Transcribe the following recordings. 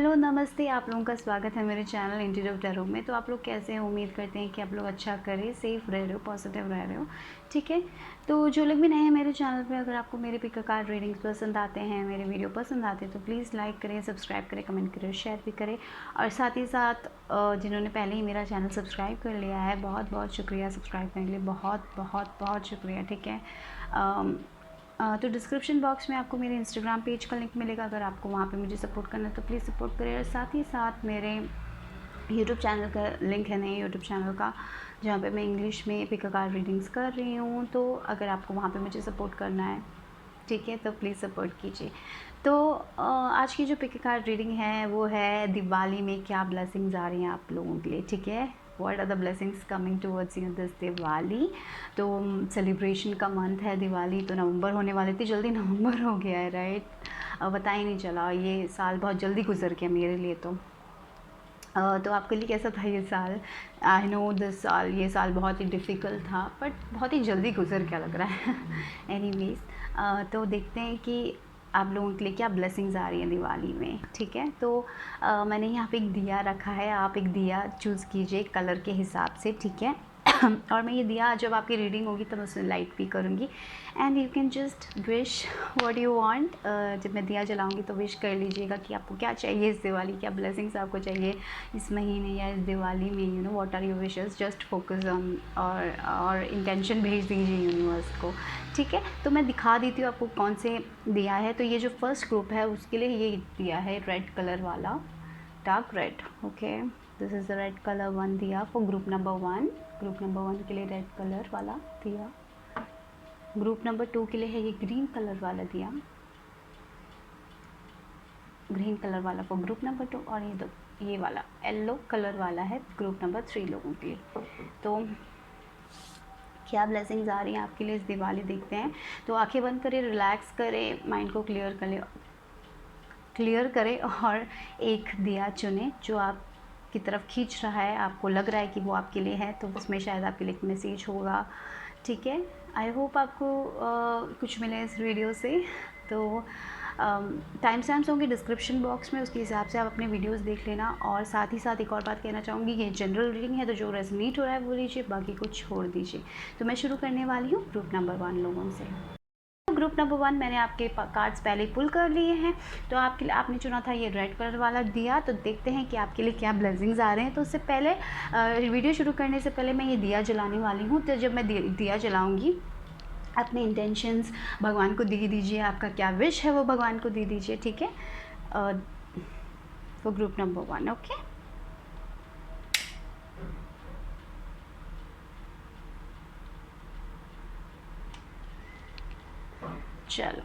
Hello नमस्ते, आप लोगों का स्वागत है मेरे चैनल इंटीरियर टैरो में। तो आप लोग कैसे हैं? उम्मीद करते हैं कि आप लोग अच्छा करें, सेफ़ रह रहे हो, पॉजिटिव रह रहे हो। ठीक है, तो जो लोग भी नए हैं मेरे चैनल पे, अगर आपको मेरे पिक कार्ड रीडिंग्स पसंद आते हैं, मेरे वीडियो पसंद आते हैं, तो प्लीज़ लाइक करें, सब्सक्राइब करें, कमेंट करें, शेयर भी करें। और साथ ही साथ जिन्होंने पहले ही मेरा चैनल सब्सक्राइब कर लिया है, बहुत बहुत शुक्रिया। सब्सक्राइब करने के लिए बहुत बहुत बहुत शुक्रिया। ठीक है, तो डिस्क्रिप्शन बॉक्स में आपको मेरे इंस्टाग्राम पेज का लिंक मिलेगा। अगर आपको वहाँ पे मुझे सपोर्ट करना है तो प्लीज़ सपोर्ट करें। और साथ ही साथ मेरे यूट्यूब चैनल का लिंक है, नए यूट्यूब चैनल का, जहाँ पे मैं इंग्लिश में पिक कार्ड रीडिंग्स कर रही हूँ। तो अगर आपको वहाँ पे मुझे सपोर्ट करना है, ठीक है, तो प्लीज़ सपोर्ट कीजिए। तो आज की जो पिक कार्ड रीडिंग है वो है दिवाली में क्या ब्लेसिंग्स आ रही हैं आप लोगों के लिए। ठीक है, what are the blessings coming towards you this Diwali. तो सेलिब्रेशन का मंथ है दिवाली, तो नवंबर होने वाले थे, जल्दी नवंबर हो गया है, राइट। पता ही नहीं चला, ये साल बहुत जल्दी गुजर गया मेरे लिए। तो आपके लिए कैसा था ये साल? आई नो दिस साल, ये साल बहुत ही डिफ़िकल्ट था, बट बहुत ही जल्दी गुजर गया लग रहा है। एनीवेज, तो देखते हैं कि आप लोगों के लिए क्या ब्लेसिंग्स आ रही हैं दिवाली में। ठीक है, तो मैंने यहाँ पे एक दिया रखा है, आप एक दिया चूज़ कीजिए कलर के हिसाब से। ठीक है, और मैं ये दिया जब आपकी रीडिंग होगी तब उसमें लाइट भी करूँगी, and you can just wish what you want. जब मैं दिया जलाऊँगी तो विश कर लीजिएगा कि आपको क्या चाहिए इस दिवाली, क्या ब्लेसिंग्स आपको चाहिए इस महीने या इस दिवाली में। You know what are your wishes, just focus on our intention भेज दीजिए यूनिवर्स को। ठीक है, तो मैं दिखा देती हूँ आपको कौन से दिया है। तो ये जो फर्स्ट ग्रुप है उसके लिए ये दिया है रेड कलर वाला, dark red. Okay, this is the red colour one दिया for group number 1। Group number 1 के लिए रेड कलर वाला दिया। ग्रुप नंबर 2 के लिए है ये ग्रीन कलर वाला दिया, ग्रीन कलर वाला फॉर ग्रुप नंबर 2। और ये वाला येलो कलर वाला है ग्रुप नंबर 3 लोगों के लिए। तो क्या ब्लेसिंग्स आ रही हैं आपके लिए इस दिवाली, देखते हैं। तो आंखें बंद करें, रिलैक्स करें, माइंड को क्लियर करें और एक दिया चुनें जो आप की तरफ खींच रहा है, आपको लग रहा है कि वो आपके लिए है, तो उसमें शायद आपके लिए एक मैसेज होगा। ठीक है, आई होप आपको कुछ मिले इस वीडियो से। तो टाइम स्टैम्प्स होंगे डिस्क्रिप्शन बॉक्स में, उसके हिसाब से आप अपने वीडियोस देख लेना। और साथ ही साथ एक और बात कहना चाहूँगी, ये जनरल रीडिंग है, तो जो रेजोनेट हो रहा है वो लीजिए, बाकी को छोड़ दीजिए। तो मैं शुरू करने वाली हूँ ग्रुप नंबर 1 लोगों से। ग्रुप नंबर 1 मैंने आपके कार्ड्स पहले पुल कर लिए हैं। तो आपके लिए आपने चुना था ये रेड कलर वाला दिया। तो देखते हैं कि आपके लिए क्या ब्लेसिंग्स आ रहे हैं। तो उससे पहले वीडियो शुरू करने से पहले मैं ये दिया जलाने वाली हूँ। तो जब मैं दिया जलाऊँगी, अपने इंटेंशंस भगवान को दे दीजिए, आपका क्या विश है वो भगवान को दे दीजिए। ठीक है, वो ग्रुप नंबर 1। ओके, चलो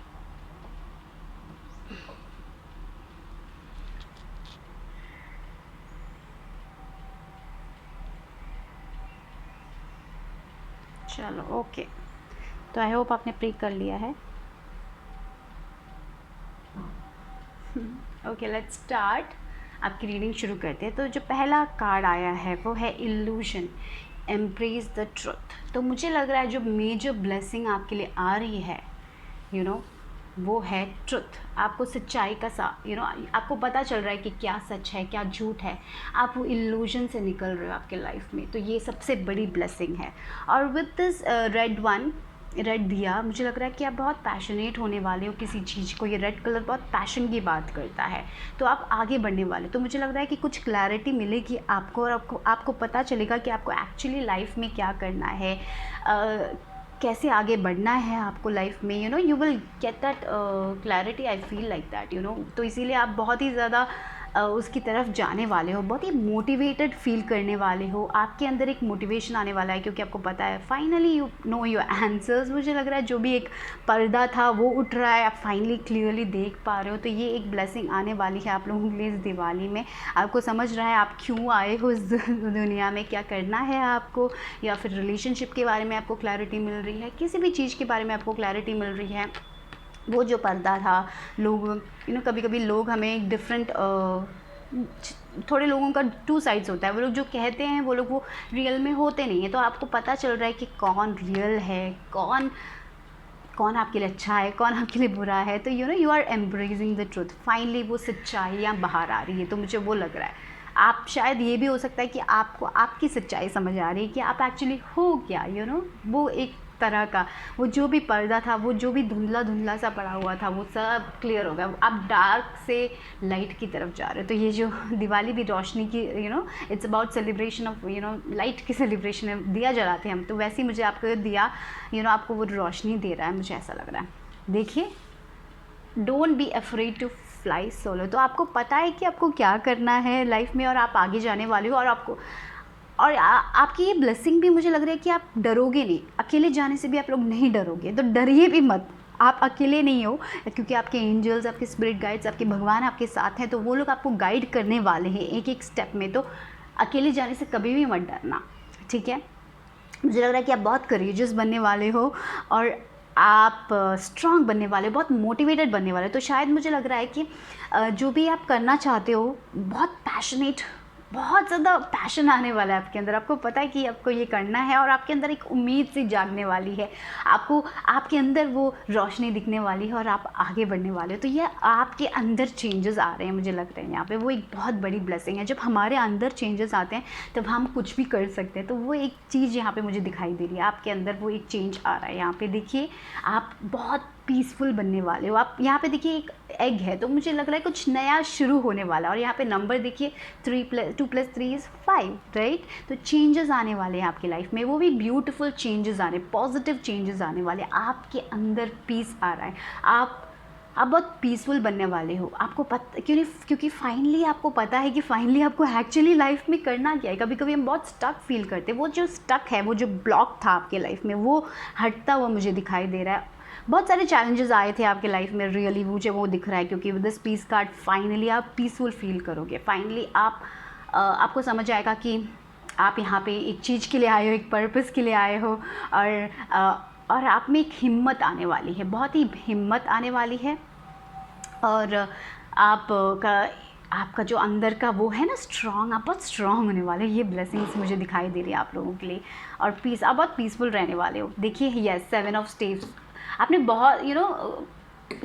चलो ओके, तो आई होप आपने प्रे कर लिया है। Okay, let's start. आपकी रीडिंग शुरू करते हैं। तो जो पहला कार्ड आया है वो है इल्यूशन, एम्ब्रेस द ट्रुथ। तो मुझे लग रहा है जो मेजर ब्लेसिंग आपके लिए आ रही है, यू नो, वो है ट्रुथ। आपको सच्चाई का आपको पता चल रहा है कि क्या सच है क्या झूठ है। आप वो इल्यूजन से निकल रहे हो आपके लाइफ में, तो ये सबसे बड़ी ब्लेसिंग है। और विद दिस रेड दिया, मुझे लग रहा है कि आप बहुत पैशनेट होने वाले हो किसी चीज़ को। ये रेड कलर बहुत पैशन की बात करता है, तो आप आगे बढ़ने वाले। तो मुझे लग रहा है कि कुछ क्लैरिटी मिलेगी आपको, और आपको पता चलेगा कि आपको एक्चुअली लाइफ में क्या करना है, कैसे आगे बढ़ना है आपको लाइफ में। You will get that clarity, I feel like that. तो इसीलिए आप बहुत ही ज़्यादा उसकी तरफ जाने वाले हो, बहुत ही मोटिवेटेड फील करने वाले हो। आपके अंदर एक मोटिवेशन आने वाला है, क्योंकि आपको पता है finally you know your answers. मुझे लग रहा है जो भी एक पर्दा था वो उठ रहा है, आप फाइनली क्लियरली देख पा रहे हो। तो ये एक ब्लेसिंग आने वाली है आप लोगों के लिए इस दिवाली में। आपको समझ रहा है आप क्यों आए हो इस दुनिया में, क्या करना है आपको, या फिर रिलेशनशिप के बारे में आपको क्लैरिटी मिल रही है, किसी भी चीज़ के बारे में आपको क्लैरिटी मिल रही है। वो जो पर्दा था, लोग कभी कभी लोग हमें डिफरेंट थोड़े लोगों का 2 साइड्स होता है। वो लोग जो कहते हैं वो लोग वो रियल में होते नहीं हैं। तो आपको पता चल रहा है कि कौन रियल है, कौन आपके लिए अच्छा है, कौन आपके लिए बुरा है। तो you are embracing the truth, finally वो सच्चाई यहाँ बाहर आ रही है। तो मुझे वो लग रहा है, आप शायद ये भी हो सकता है कि आपको आपकी सच्चाई समझ आ रही है कि आप एक्चुअली हो क्या, वो एक तरह का वो जो भी पर्दा था, वो जो भी धुंधला धुंधला सा पड़ा हुआ था, वो सब क्लियर हो गया। आप डार्क से लाइट की तरफ जा रहे हो। तो ये जो दिवाली भी रोशनी की, it's about celebration of light की सेलिब्रेशन है, दिया जलाते हैं हम। तो वैसे ही मुझे आपको दिया आपको वो रोशनी दे रहा है, मुझे ऐसा लग रहा है। देखिए, don't be afraid to fly solo. तो आपको पता है कि आपको क्या करना है लाइफ में, और आप आगे जाने वाले हो। और आपको आपकी ये ब्लेसिंग भी मुझे लग रहा है कि आप डरोगे नहीं, अकेले जाने से भी आप लोग नहीं डरोगे। तो डरिए भी मत, आप अकेले नहीं हो, क्योंकि आपके एंजल्स, आपके स्पिरिट गाइड्स, आपके भगवान आपके साथ हैं। तो वो लोग आपको गाइड करने वाले हैं एक एक स्टेप में। तो अकेले जाने से कभी भी मत डरना, ठीक है। मुझे लग रहा है कि आप बहुत करेजियस बनने वाले हो, और आप स्ट्रांग बनने वाले हो, बहुत मोटिवेटेड बनने वाले हो। तो शायद मुझे लग रहा है कि जो भी आप करना चाहते हो, बहुत पैशनेट, बहुत ज़्यादा पैशन आने वाला है आपके अंदर। आपको पता है कि आपको ये करना है, और आपके अंदर एक उम्मीद सी जागने वाली है। आपको आपके अंदर वो रोशनी दिखने वाली है, और आप आगे बढ़ने वाले हो। तो ये आपके अंदर चेंजेस आ रहे हैं, मुझे लगता है यहाँ पे वो एक बहुत बड़ी ब्लेसिंग है। जब हमारे अंदर चेंजेस आते हैं तब हम कुछ भी कर सकते हैं। तो वो एक चीज़ यहाँ पे मुझे दिखाई दे रही है, आपके अंदर वो एक चेंज आ रहा है। यहाँ पे देखिए, आप बहुत पीसफुल बनने वाले हो। आप यहाँ पे देखिए, एक एग है, तो मुझे लग रहा है कुछ नया शुरू होने वाला है। और यहाँ पे नंबर देखिए, 2 + 3 = 5, राइट। तो चेंजेस आने वाले हैं आपकी लाइफ में, वो भी ब्यूटीफुल चेंजेस आने, पॉजिटिव चेंजेस आने वाले। आपके अंदर पीस आ रहा है, आप बहुत पीसफुल बनने वाले हो। आपको पता क्योंकि फाइनली आपको पता है कि फाइनली आपको एक्चुअली लाइफ में करना क्या है। कभी कभी हम बहुत स्टक फील करते हैं, वो जो स्टक है, वो जो ब्लॉक था आपके लाइफ में, वो हटता हुआ मुझे दिखाई दे रहा है। बहुत सारे चैलेंजेस आए थे आपके लाइफ में, रियली मुझे वो दिख रहा है। क्योंकि with this peace card finally आप पीसफुल फील करोगे। फाइनली आपको समझ आएगा कि आप यहाँ पे एक चीज़ के लिए आए हो, एक पर्पस के लिए आए हो। और आप में एक हिम्मत आने वाली है, बहुत ही हिम्मत आने वाली है। और आपका जो अंदर का वो है ना स्ट्रॉन्ग, आप बहुत स्ट्रॉन्ग होने वाले। ये ब्लेसिंग्स मुझे दिखाई दे रही है आप लोगों के लिए। और पीस, आप बहुत पीसफुल रहने वाले हो। देखिए, यस, 7 ऑफ स्टेप्स, आपने बहुत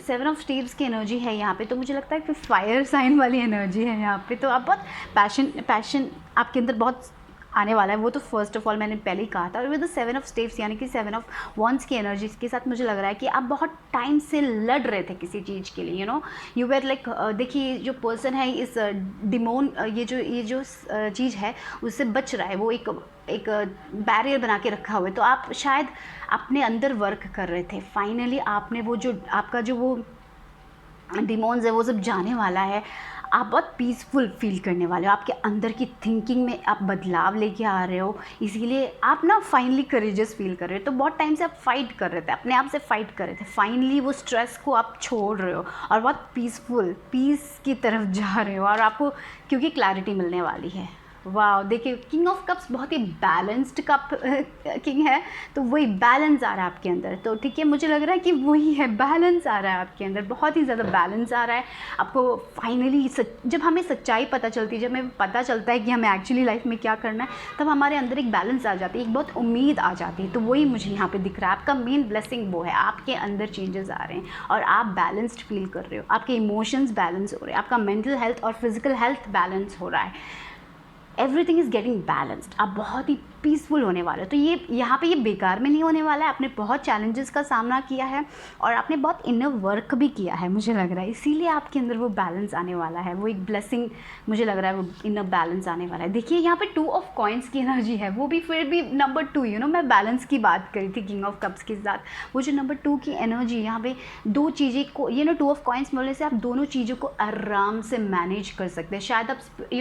7 ऑफ स्टेप्स की एनर्जी है यहाँ पे। तो मुझे लगता है कि फायर साइन वाली एनर्जी है यहाँ पे। तो आप बहुत पैशन आपके अंदर बहुत आने वाला है। वो तो फर्स्ट ऑफ ऑल मैंने पहले ही कहा था। और विद द 7 ऑफ स्टेप्स यानी कि 7 ऑफ वॉन्ड्स की एनर्जी के साथ मुझे लग रहा है कि आप बहुत टाइम से लड़ रहे थे किसी चीज़ के लिए। यू वेर लाइक, देखिए जो पर्सन है इस डिमोन, ये जो चीज़ है उससे बच रहा है। वो एक बैरियर बना के रखा हुआ है। तो आप शायद अपने अंदर वर्क कर रहे थे। फाइनली आपने वो जो आपका जो वो डिमोन्स है वो सब जाने वाला है। आप बहुत पीसफुल फील करने वाले हो। आपके अंदर की थिंकिंग में आप बदलाव लेके आ रहे हो, इसीलिए आप ना फाइनली करेजियस फील कर रहे हो। तो बहुत टाइम से आप फाइट कर रहे थे, अपने आप से फाइट कर रहे थे। फाइनली वो स्ट्रेस को आप छोड़ रहे हो और बहुत पीस की तरफ जा रहे हो। और आपको क्योंकि क्लैरिटी मिलने वाली है। वाह, देखिए, किंग ऑफ कप्स बहुत ही बैलेंस्ड कप किंग है। तो वही बैलेंस आ रहा है आपके अंदर। तो ठीक है, मुझे लग रहा है कि वही है, बैलेंस आ रहा है आपके अंदर, बहुत ही ज़्यादा बैलेंस आ रहा है आपको। फाइनली जब हमें सच्चाई पता चलती है, जब हमें पता चलता है कि हमें एक्चुअली लाइफ में क्या करना है, तब हमारे अंदर एक बैलेंस आ जाती है, एक बहुत उम्मीद आ जाती है। तो वही मुझे यहाँ पर दिख रहा है। आपका मेन ब्लेसिंग वो है, आपके अंदर चेंजेस आ रहे हैं और आप बैलेंस्ड फील कर रहे हो। आपके इमोशंस बैलेंस हो रहे हैं, आपका मेंटल हेल्थ और फिजिकल हेल्थ बैलेंस हो रहा है। Everything is getting balanced. आप बहुत ही पीसफुल होने वाले हो। तो ये यहाँ पे ये बेकार में नहीं होने वाला है। आपने बहुत चैलेंजेस का सामना किया है और आपने बहुत इनर वर्क भी किया है, मुझे लग रहा है। इसीलिए आपके अंदर वो बैलेंस आने वाला है, वो एक ब्लेसिंग मुझे लग रहा है, वो इनर बैलेंस आने वाला है। देखिए, यहाँ पे 2 ऑफ कॉइन्स की एनर्जी है, वो भी फिर भी नंबर 2, मैं बैलेंस की बात करी थी किंग ऑफ कप्स के साथ। वो जो नंबर 2 की एनर्जी, यहाँ पे 2 चीज़ें को 2 ऑफ कॉइन्स बोलने से आप दोनों चीज़ों को आराम से मैनेज कर सकते हैं। शायद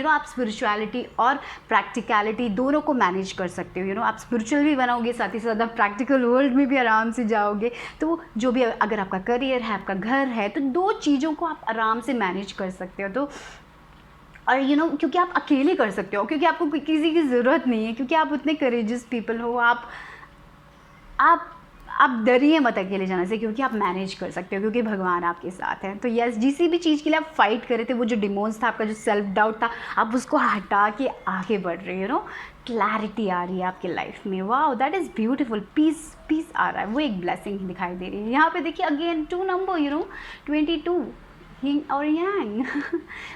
आप स्पिरिचुअलिटी और प्रैक्टिकलिटी दोनों को मैनेज कर सकते हो। आप स्पिरिचुअल भी बनाओगे, साथ ही साथ आप प्रैक्टिकल वर्ल्ड में भी आराम से जाओगे। तो जो भी, अगर आपका करियर है, आपका घर है, तो 2 चीज़ों को आप आराम से मैनेज कर सकते हो। तो और क्योंकि आप अकेले कर सकते हो, क्योंकि आपको किसी की ज़रूरत नहीं है, क्योंकि आप उतने करेजियस पीपल हो। आप डरिए मत अकेले जाने से, क्योंकि आप मैनेज कर सकते हो, क्योंकि भगवान आपके साथ हैं। तो यस, जिस भी चीज़ के लिए आप फाइट कर रहे थे, वो जो डिमोन्स था, आपका जो सेल्फ डाउट था, आप उसको हटा के आगे बढ़ रहे हो, क्लैरिटी आ रही है आपकी लाइफ में। Wow, that is beautiful. Peace peace आ रहा है, वो एक ब्लेसिंग दिखाई दे रही है। यहाँ पे देखिए अगेन 2 नंबर, 22 यिंग और यांग।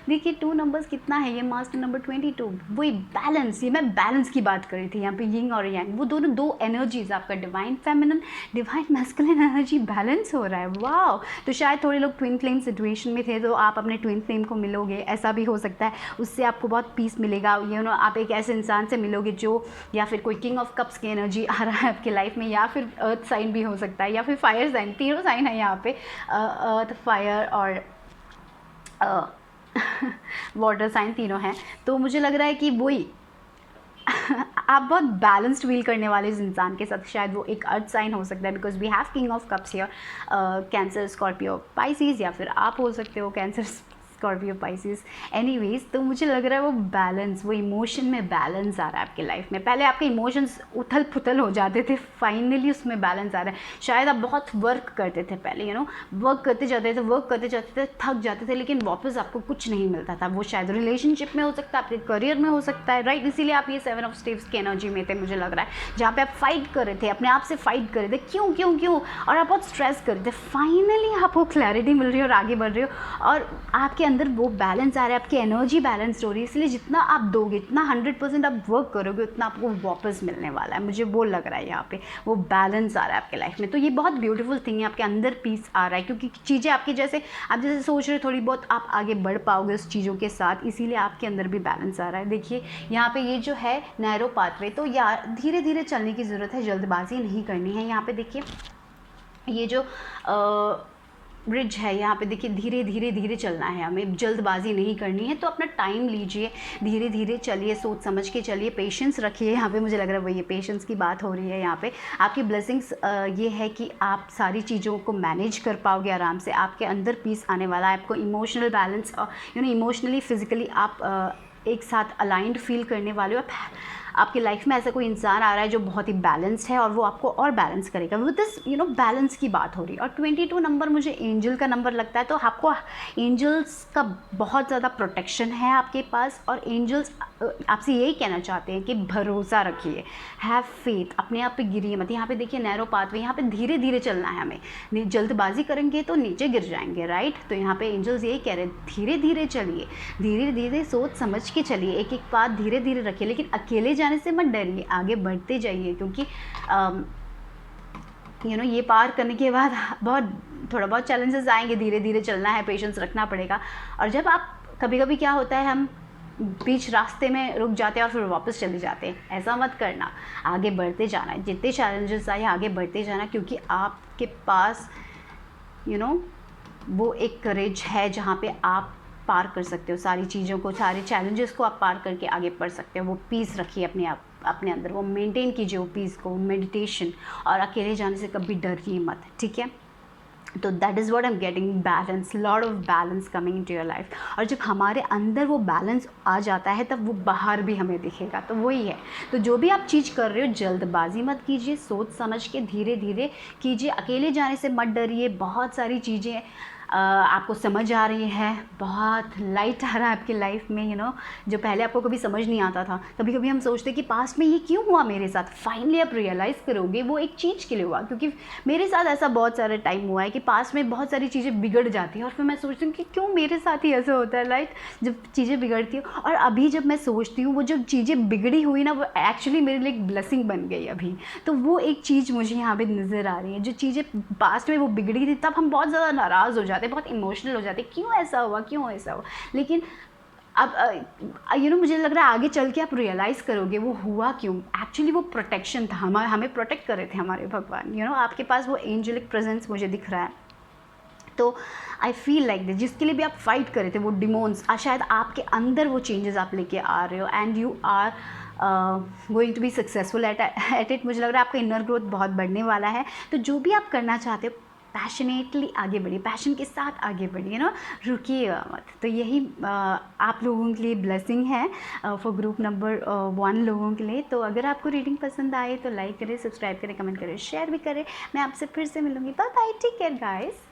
देखिए 2 नंबर्स कितना है, ये मास्टर नंबर 22, वही बैलेंस। ये मैं बैलेंस की बात कर रही थी, यहाँ पे यिंग और यांग, वो दोनों दो एनर्जीज, आपका divine feminine, divine masculine energy balance हो रहा है। वाओ, तो शायद थोड़े लोग ट्विन फ्लेम सिचुएशन में थे, तो आप अपने ट्विन फ्लेम को मिलोगे, ऐसा भी हो सकता है। उससे आपको बहुत पीस मिलेगा, आप एक ऐसे इंसान से मिलोगे जो, या फिर कोई किंग ऑफ कप्स की एनर्जी आ रहा है आपके लाइफ में, या फिर अर्थ साइन भी हो सकता है, या फिर फायर साइन। तीनों साइन है यहाँ पे, अर्थ, फायर और वाटर साइन, तीनों हैं। तो मुझे लग रहा है कि वही आप बहुत बैलेंस्ड फील करने वाले इस इंसान के साथ। शायद वो एक अर्थ साइन हो सकता है, because we have king of cups here, Cancer, Scorpio, Pisces, या फिर आप हो सकते हो कैंसर, स्कॉर्पियो, पाइसिस। एनीवेज, तो मुझे लग रहा है वो बैलेंस, वो इमोशन में बैलेंस आ रहा है आपके लाइफ में। पहले आपके इमोशंस उथल पुथल हो जाते थे, फाइनली उसमें बैलेंस आ रहा है। शायद आप बहुत वर्क करते थे पहले, वर्क करते जाते थे, थक जाते थे, लेकिन वापस आपको कुछ नहीं मिलता था। वो शायद रिलेशनशिप में हो सकता है, आपके करियर में हो सकता है, राइट। इसीलिए आप ये 7 ऑफ स्टेप्स की एनर्जी में थे, मुझे लग रहा है, जहाँ पे आप फाइट कर रहे थे, अपने आप से फाइट कर रहे थे, क्यों, और आप बहुत स्ट्रेस कर रहे थे। फाइनली आपको क्लैरिटी मिल रही है और आगे बढ़ रहे हो, और आपके अंदर वो बैलेंस आ रहा है, आपकी एनर्जी बैलेंस हो रही है। इसलिए जितना आप दोगे, जितना 100% आप वर्क करोगे, उतना आपको वापस मिलने वाला है। मुझे वो लग रहा है, यहाँ पे वो बैलेंस आ रहा है आपके लाइफ में। तो ये बहुत ब्यूटीफुल थिंग है, आपके अंदर पीस आ रहा है, क्योंकि चीज़ें आपकी आप जैसे सोच रहे हो, थोड़ी बहुत आप आगे बढ़ पाओगे उस चीज़ों के साथ, इसीलिए आपके अंदर भी बैलेंस आ रहा है। देखिए यहाँ पे ये जो है नैरो पाथवे, तो यार धीरे धीरे चलने की ज़रूरत है, जल्दबाजी नहीं करनी है। यहाँ पे देखिए ये जो ब्रिज है, यहाँ पे देखिए धीरे चलना है, हमें जल्दबाजी नहीं करनी है। तो अपना टाइम लीजिए, धीरे धीरे चलिए, सोच समझ के चलिए, पेशेंस रखिए। यहाँ पे मुझे लग रहा है वही पेशेंस की बात हो रही है। यहाँ पे आपकी ब्लेसिंग्स ये है कि आप सारी चीज़ों को मैनेज कर पाओगे आराम से, आपके अंदर पीस आने वाला है, आपको इमोशनल बैलेंस, इमोशनली फिजिकली आप एक साथ अलाइंड फील करने वाले हो। आपकी लाइफ में ऐसा कोई इंसान आ रहा है जो बहुत ही बैलेंस्ड है, और वो आपको और बैलेंस करेगा। विद दिस बैलेंस की बात हो रही है। और 22 नंबर मुझे एंजल का नंबर लगता है, तो आपको एंजल्स का बहुत ज़्यादा प्रोटेक्शन है आपके पास, और एंजल्स आपसे यही कहना चाहते हैं कि भरोसा रखिए, हैव फेथ, अपने आप पे गिरिए मत। यहाँ पे देखिए नैरो पाथवे, यहाँ पे धीरे धीरे चलना है हमें, जल्दबाजी करेंगे तो नीचे गिर जाएंगे, राइट। तो यहाँ पे एंजल्स यही कह रहे हैं, धीरे धीरे चलिए, धीरे धीरे सोच समझ के चलिए, एक एक बात धीरे धीरे रखिए, लेकिन अकेले जाने से मत डरिए, आगे बढ़ते जाइए, क्योंकि ये पार करने के बाद थोड़ा बहुत चैलेंजेस आएंगे, धीरे धीरे चलना है, पेशेंस रखना पड़ेगा। और जब आप कभी कभी क्या होता है, हम बीच रास्ते में रुक जाते हैं और फिर वापस चले जाते हैं, ऐसा मत करना, आगे बढ़ते जाना है, जितने चैलेंजेस आए आगे बढ़ते जाना, क्योंकि आपके पास वो एक करेज है जहाँ पे आप पार कर सकते हो सारी चीज़ों को, सारे चैलेंजेस को आप पार करके आगे बढ़ सकते हो। वो पीस रखिए अपने अंदर, वो मेंटेन कीजिए वो पीस को, मेडिटेशन, और अकेले जाने से कभी डरिए मत, ठीक है। तो that is what I am getting, balance, lot of balance coming into your life. और जब हमारे अंदर वो बैलेंस आ जाता है, तब वो बाहर भी हमें दिखेगा। तो वही है, तो जो भी आप चीज़ कर रहे हो, जल्दबाजी मत कीजिए, सोच समझ के धीरे धीरे कीजिए, अकेले जाने से मत डरिए। बहुत सारी चीज़ें आपको समझ आ रही है, बहुत लाइट आ रहा है आपकी लाइफ में, जो पहले आपको कभी समझ नहीं आता था। कभी कभी हम सोचते कि पास्ट में ये क्यों हुआ मेरे साथ, फाइनली आप रियलाइज़ करोगे वो एक चीज़ के लिए हुआ। क्योंकि मेरे साथ ऐसा बहुत सारा टाइम हुआ है कि पास्ट में बहुत सारी चीज़ें बिगड़ जाती हैं, और फिर मैं सोचती हूँ कि क्यों मेरे साथ ही ऐसा होता है, राइट, जब चीज़ें बिगड़ती हैं। और अभी जब मैं सोचती हूँ, वो जो चीज़ें बिगड़ी हुई ना, वो एक्चुअली मेरे लिए एक ब्लेसिंग बन गई अभी। तो वो एक चीज़ मुझे यहाँ पर नज़र आ रही है, जो चीज़ें पास्ट में वो बिगड़ी थी, तब हम बहुत ज़्यादा नाराज़ हो जाते, बहुत इमोशनल हो जाते, क्यों ऐसा हुआ। लेकिन अब मुझे लग रहा है आगे चल के आप रियलाइज़ करोगे वो हुआ क्यों। एक्चुअली वो प्रोटेक्शन था, हमें प्रोटेक्ट कर रहे थे हमारे भगवान। आपके पास वो एंजेलिक प्रेजेंस मुझे दिख रहा है। तो आई फील लाइक दिस, जिसके लिए भी आप फाइट कर रहे थे, वो डिमोन्स, शायद आपके अंदर वो चेंजेस आप लेके आ रहे हो, and you are going to be successful at it. मुझे लग रहा है आपका इनर ग्रोथ बहुत बढ़ने वाला है। तो जो भी आप करना चाहते हो, पैशनेटली आगे बढ़िए, पैशन के साथ आगे बढ़िए, रुकिएगा मत। तो यही आप लोगों के लिए ब्लेसिंग है फॉर ग्रुप नंबर 1 लोगों के लिए। तो अगर आपको रीडिंग पसंद आए तो लाइक करें, सब्सक्राइब करें, कमेंट करें, शेयर भी करें। मैं आपसे फिर से मिलूँगी। Bye bye, take care guys.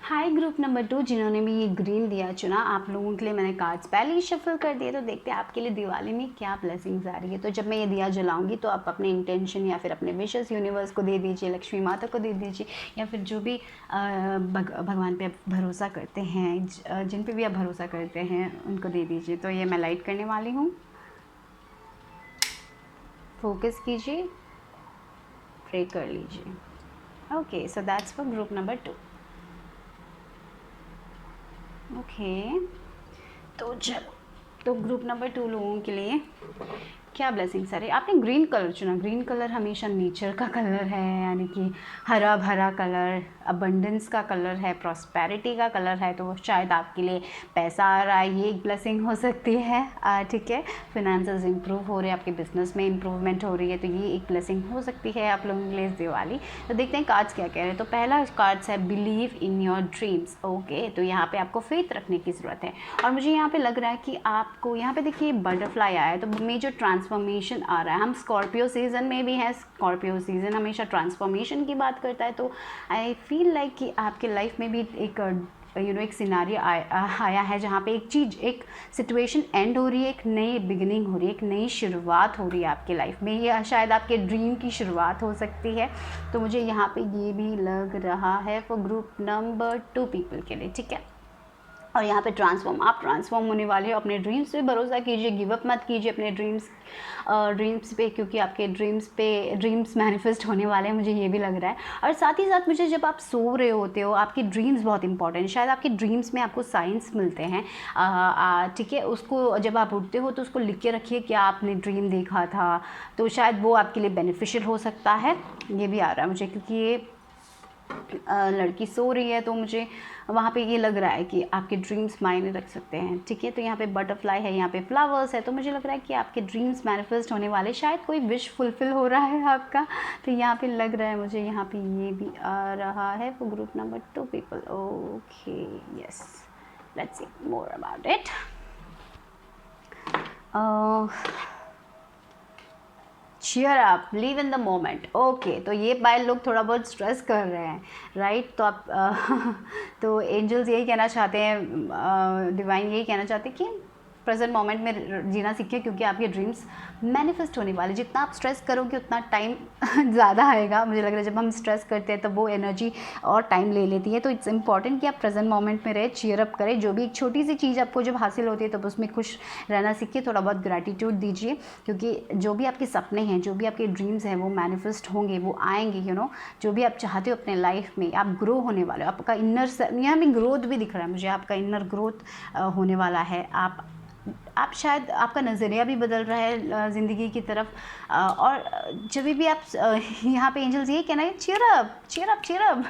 Hi group number 2 जिन्होंने भी ये ग्रीन दिया चुना, आप लोगों के लिए मैंने कार्ड्स पहले ही शफल कर दिए। तो देखते हैं आपके लिए दिवाली में क्या ब्लेसिंग्स आ रही है। तो जब मैं ये दिया जलाऊंगी तो आप अपने इंटेंशन या फिर अपने विशेस यूनिवर्स को दे दीजिए, लक्ष्मी माता को दे दीजिए, या फिर जो भी भगवान पे आप भरोसा करते हैं, जिन पे भी आप भरोसा करते हैं उनको दे दीजिए। तो ये मैं लाइट करने वाली हूँ। फोकस कीजिए, प्रे कर लीजिए। Okay, so that's for group number 2। Okay, तो चलो, तो ग्रुप नंबर 2 लोगों के लिए क्या ब्लेसिंग्स आ रही है। आपने ग्रीन कलर चुना। ग्रीन कलर हमेशा नेचर का कलर है, यानी कि हरा भरा कलर, अबंडेंस का कलर है, प्रॉस्पेरिटी का कलर है। तो शायद आपके लिए पैसा आ रहा है, ये एक ब्लेसिंग हो सकती है। ठीक है, फिनेंसेस इंप्रूव हो रहे हैं, आपके बिजनेस में इंप्रूवमेंट हो रही है, तो ये एक ब्लेसिंग हो सकती है आप लोगों के लिए इस दिवाली। तो देखते हैं कार्ड्स क्या कह रहे हैं। तो पहला कार्ड्स है believe in your dreams. Okay, तो यहाँ पे आपको फेथ रखने की ज़रूरत है। और मुझे यहाँ पे लग रहा है कि आपको यहाँ पे देखिए बटरफ्लाई आया है, तो मेजर ट्रांसफॉर्मेशन आ रहा है। हम स्कॉर्पियो सीज़न में भी हैं, स्कॉर्पियो सीज़न हमेशा ट्रांसफॉर्मेशन की बात करता है। तो आई फील लाइक कि आपके लाइफ में भी एक एक सिनारियो आया है जहाँ पे एक चीज़, एक सिचुएशन एंड हो रही है, एक नई बिगिनिंग हो रही है, एक नई शुरुआत हो रही है आपके लाइफ में। ये शायद आपके ड्रीम की शुरुआत हो सकती है। तो मुझे यहाँ पे ये भी लग रहा है फॉर ग्रुप नंबर 2 पीपल के लिए। ठीक है, और यहाँ पे आप ट्रांसफॉर्म होने वाले हो। अपने ड्रीम्स पे भरोसा कीजिए, गिव अप मत कीजिए अपने ड्रीम्स पे, क्योंकि आपके ड्रीम्स मैनिफेस्ट होने वाले हैं, मुझे ये भी लग रहा है। और साथ ही साथ मुझे जब आप सो रहे होते हो, आपके ड्रीम्स बहुत इंपॉर्टेंट, शायद आपके ड्रीम्स में आपको साइंस मिलते हैं। ठीक है, उसको जब आप उठते हो तो उसको लिख के रखिए क्या आपने ड्रीम देखा था, तो शायद वो आपके लिए बेनिफिशियल हो सकता है। ये भी आ रहा है मुझे, क्योंकि ये लड़की सो रही है, तो मुझे वहाँ पे ये लग रहा है कि आपके ड्रीम्स मायने रख सकते हैं। ठीक है, तो यहाँ पे बटरफ्लाई है, यहाँ पे फ्लावर्स है, तो मुझे लग रहा है कि आपके ड्रीम्स मैनिफेस्ट होने वाले, शायद कोई विश फुलफिल हो रहा है आपका। तो यहाँ पे लग रहा है मुझे, यहाँ पे ये भी आ रहा है for group number 2 people. Okay, yes, let's see more about it. cheer up, live in the moment। Okay, तो ये बाय लोग थोड़ा बहुत स्ट्रेस कर रहे हैं, राइट। तो आप तो एंजल्स यही कहना चाहते हैं, डिवाइन यही कहना चाहते हैं कि प्रेजेंट मोमेंट में जीना सीखिए, क्योंकि आपके ड्रीम्स मैनिफेस्ट होने वाले। जितना आप स्ट्रेस करोगे उतना टाइम ज़्यादा आएगा। मुझे लग रहा है जब हम स्ट्रेस करते हैं तब वो एनर्जी और टाइम ले लेती है। तो इट्स इंपॉर्टेंट कि आप प्रेजेंट मोमेंट में रहे, चीयर अप करें। जो भी एक छोटी सी चीज़ आपको जब हासिल होती है तब उसमें खुश रहना सीखिए, थोड़ा बहुत ग्रैटिट्यूड दीजिए, क्योंकि जो भी आपके सपने हैं, जो भी आपके ड्रीम्स हैं, वो मैनिफेस्ट होंगे, वो आएंगे। जो भी आप चाहते हो अपने लाइफ में, आप ग्रो होने वाले हो। आपका इनर, यहाँ में ग्रोथ भी दिख रहा है मुझे, आपका इनर ग्रोथ होने वाला है। आप शायद आपका नज़रिया भी बदल रहा है ज़िंदगी की तरफ। और जब भी आप यहाँ पे एंजल्स यही कहना है, cheer up, cheer up, cheer up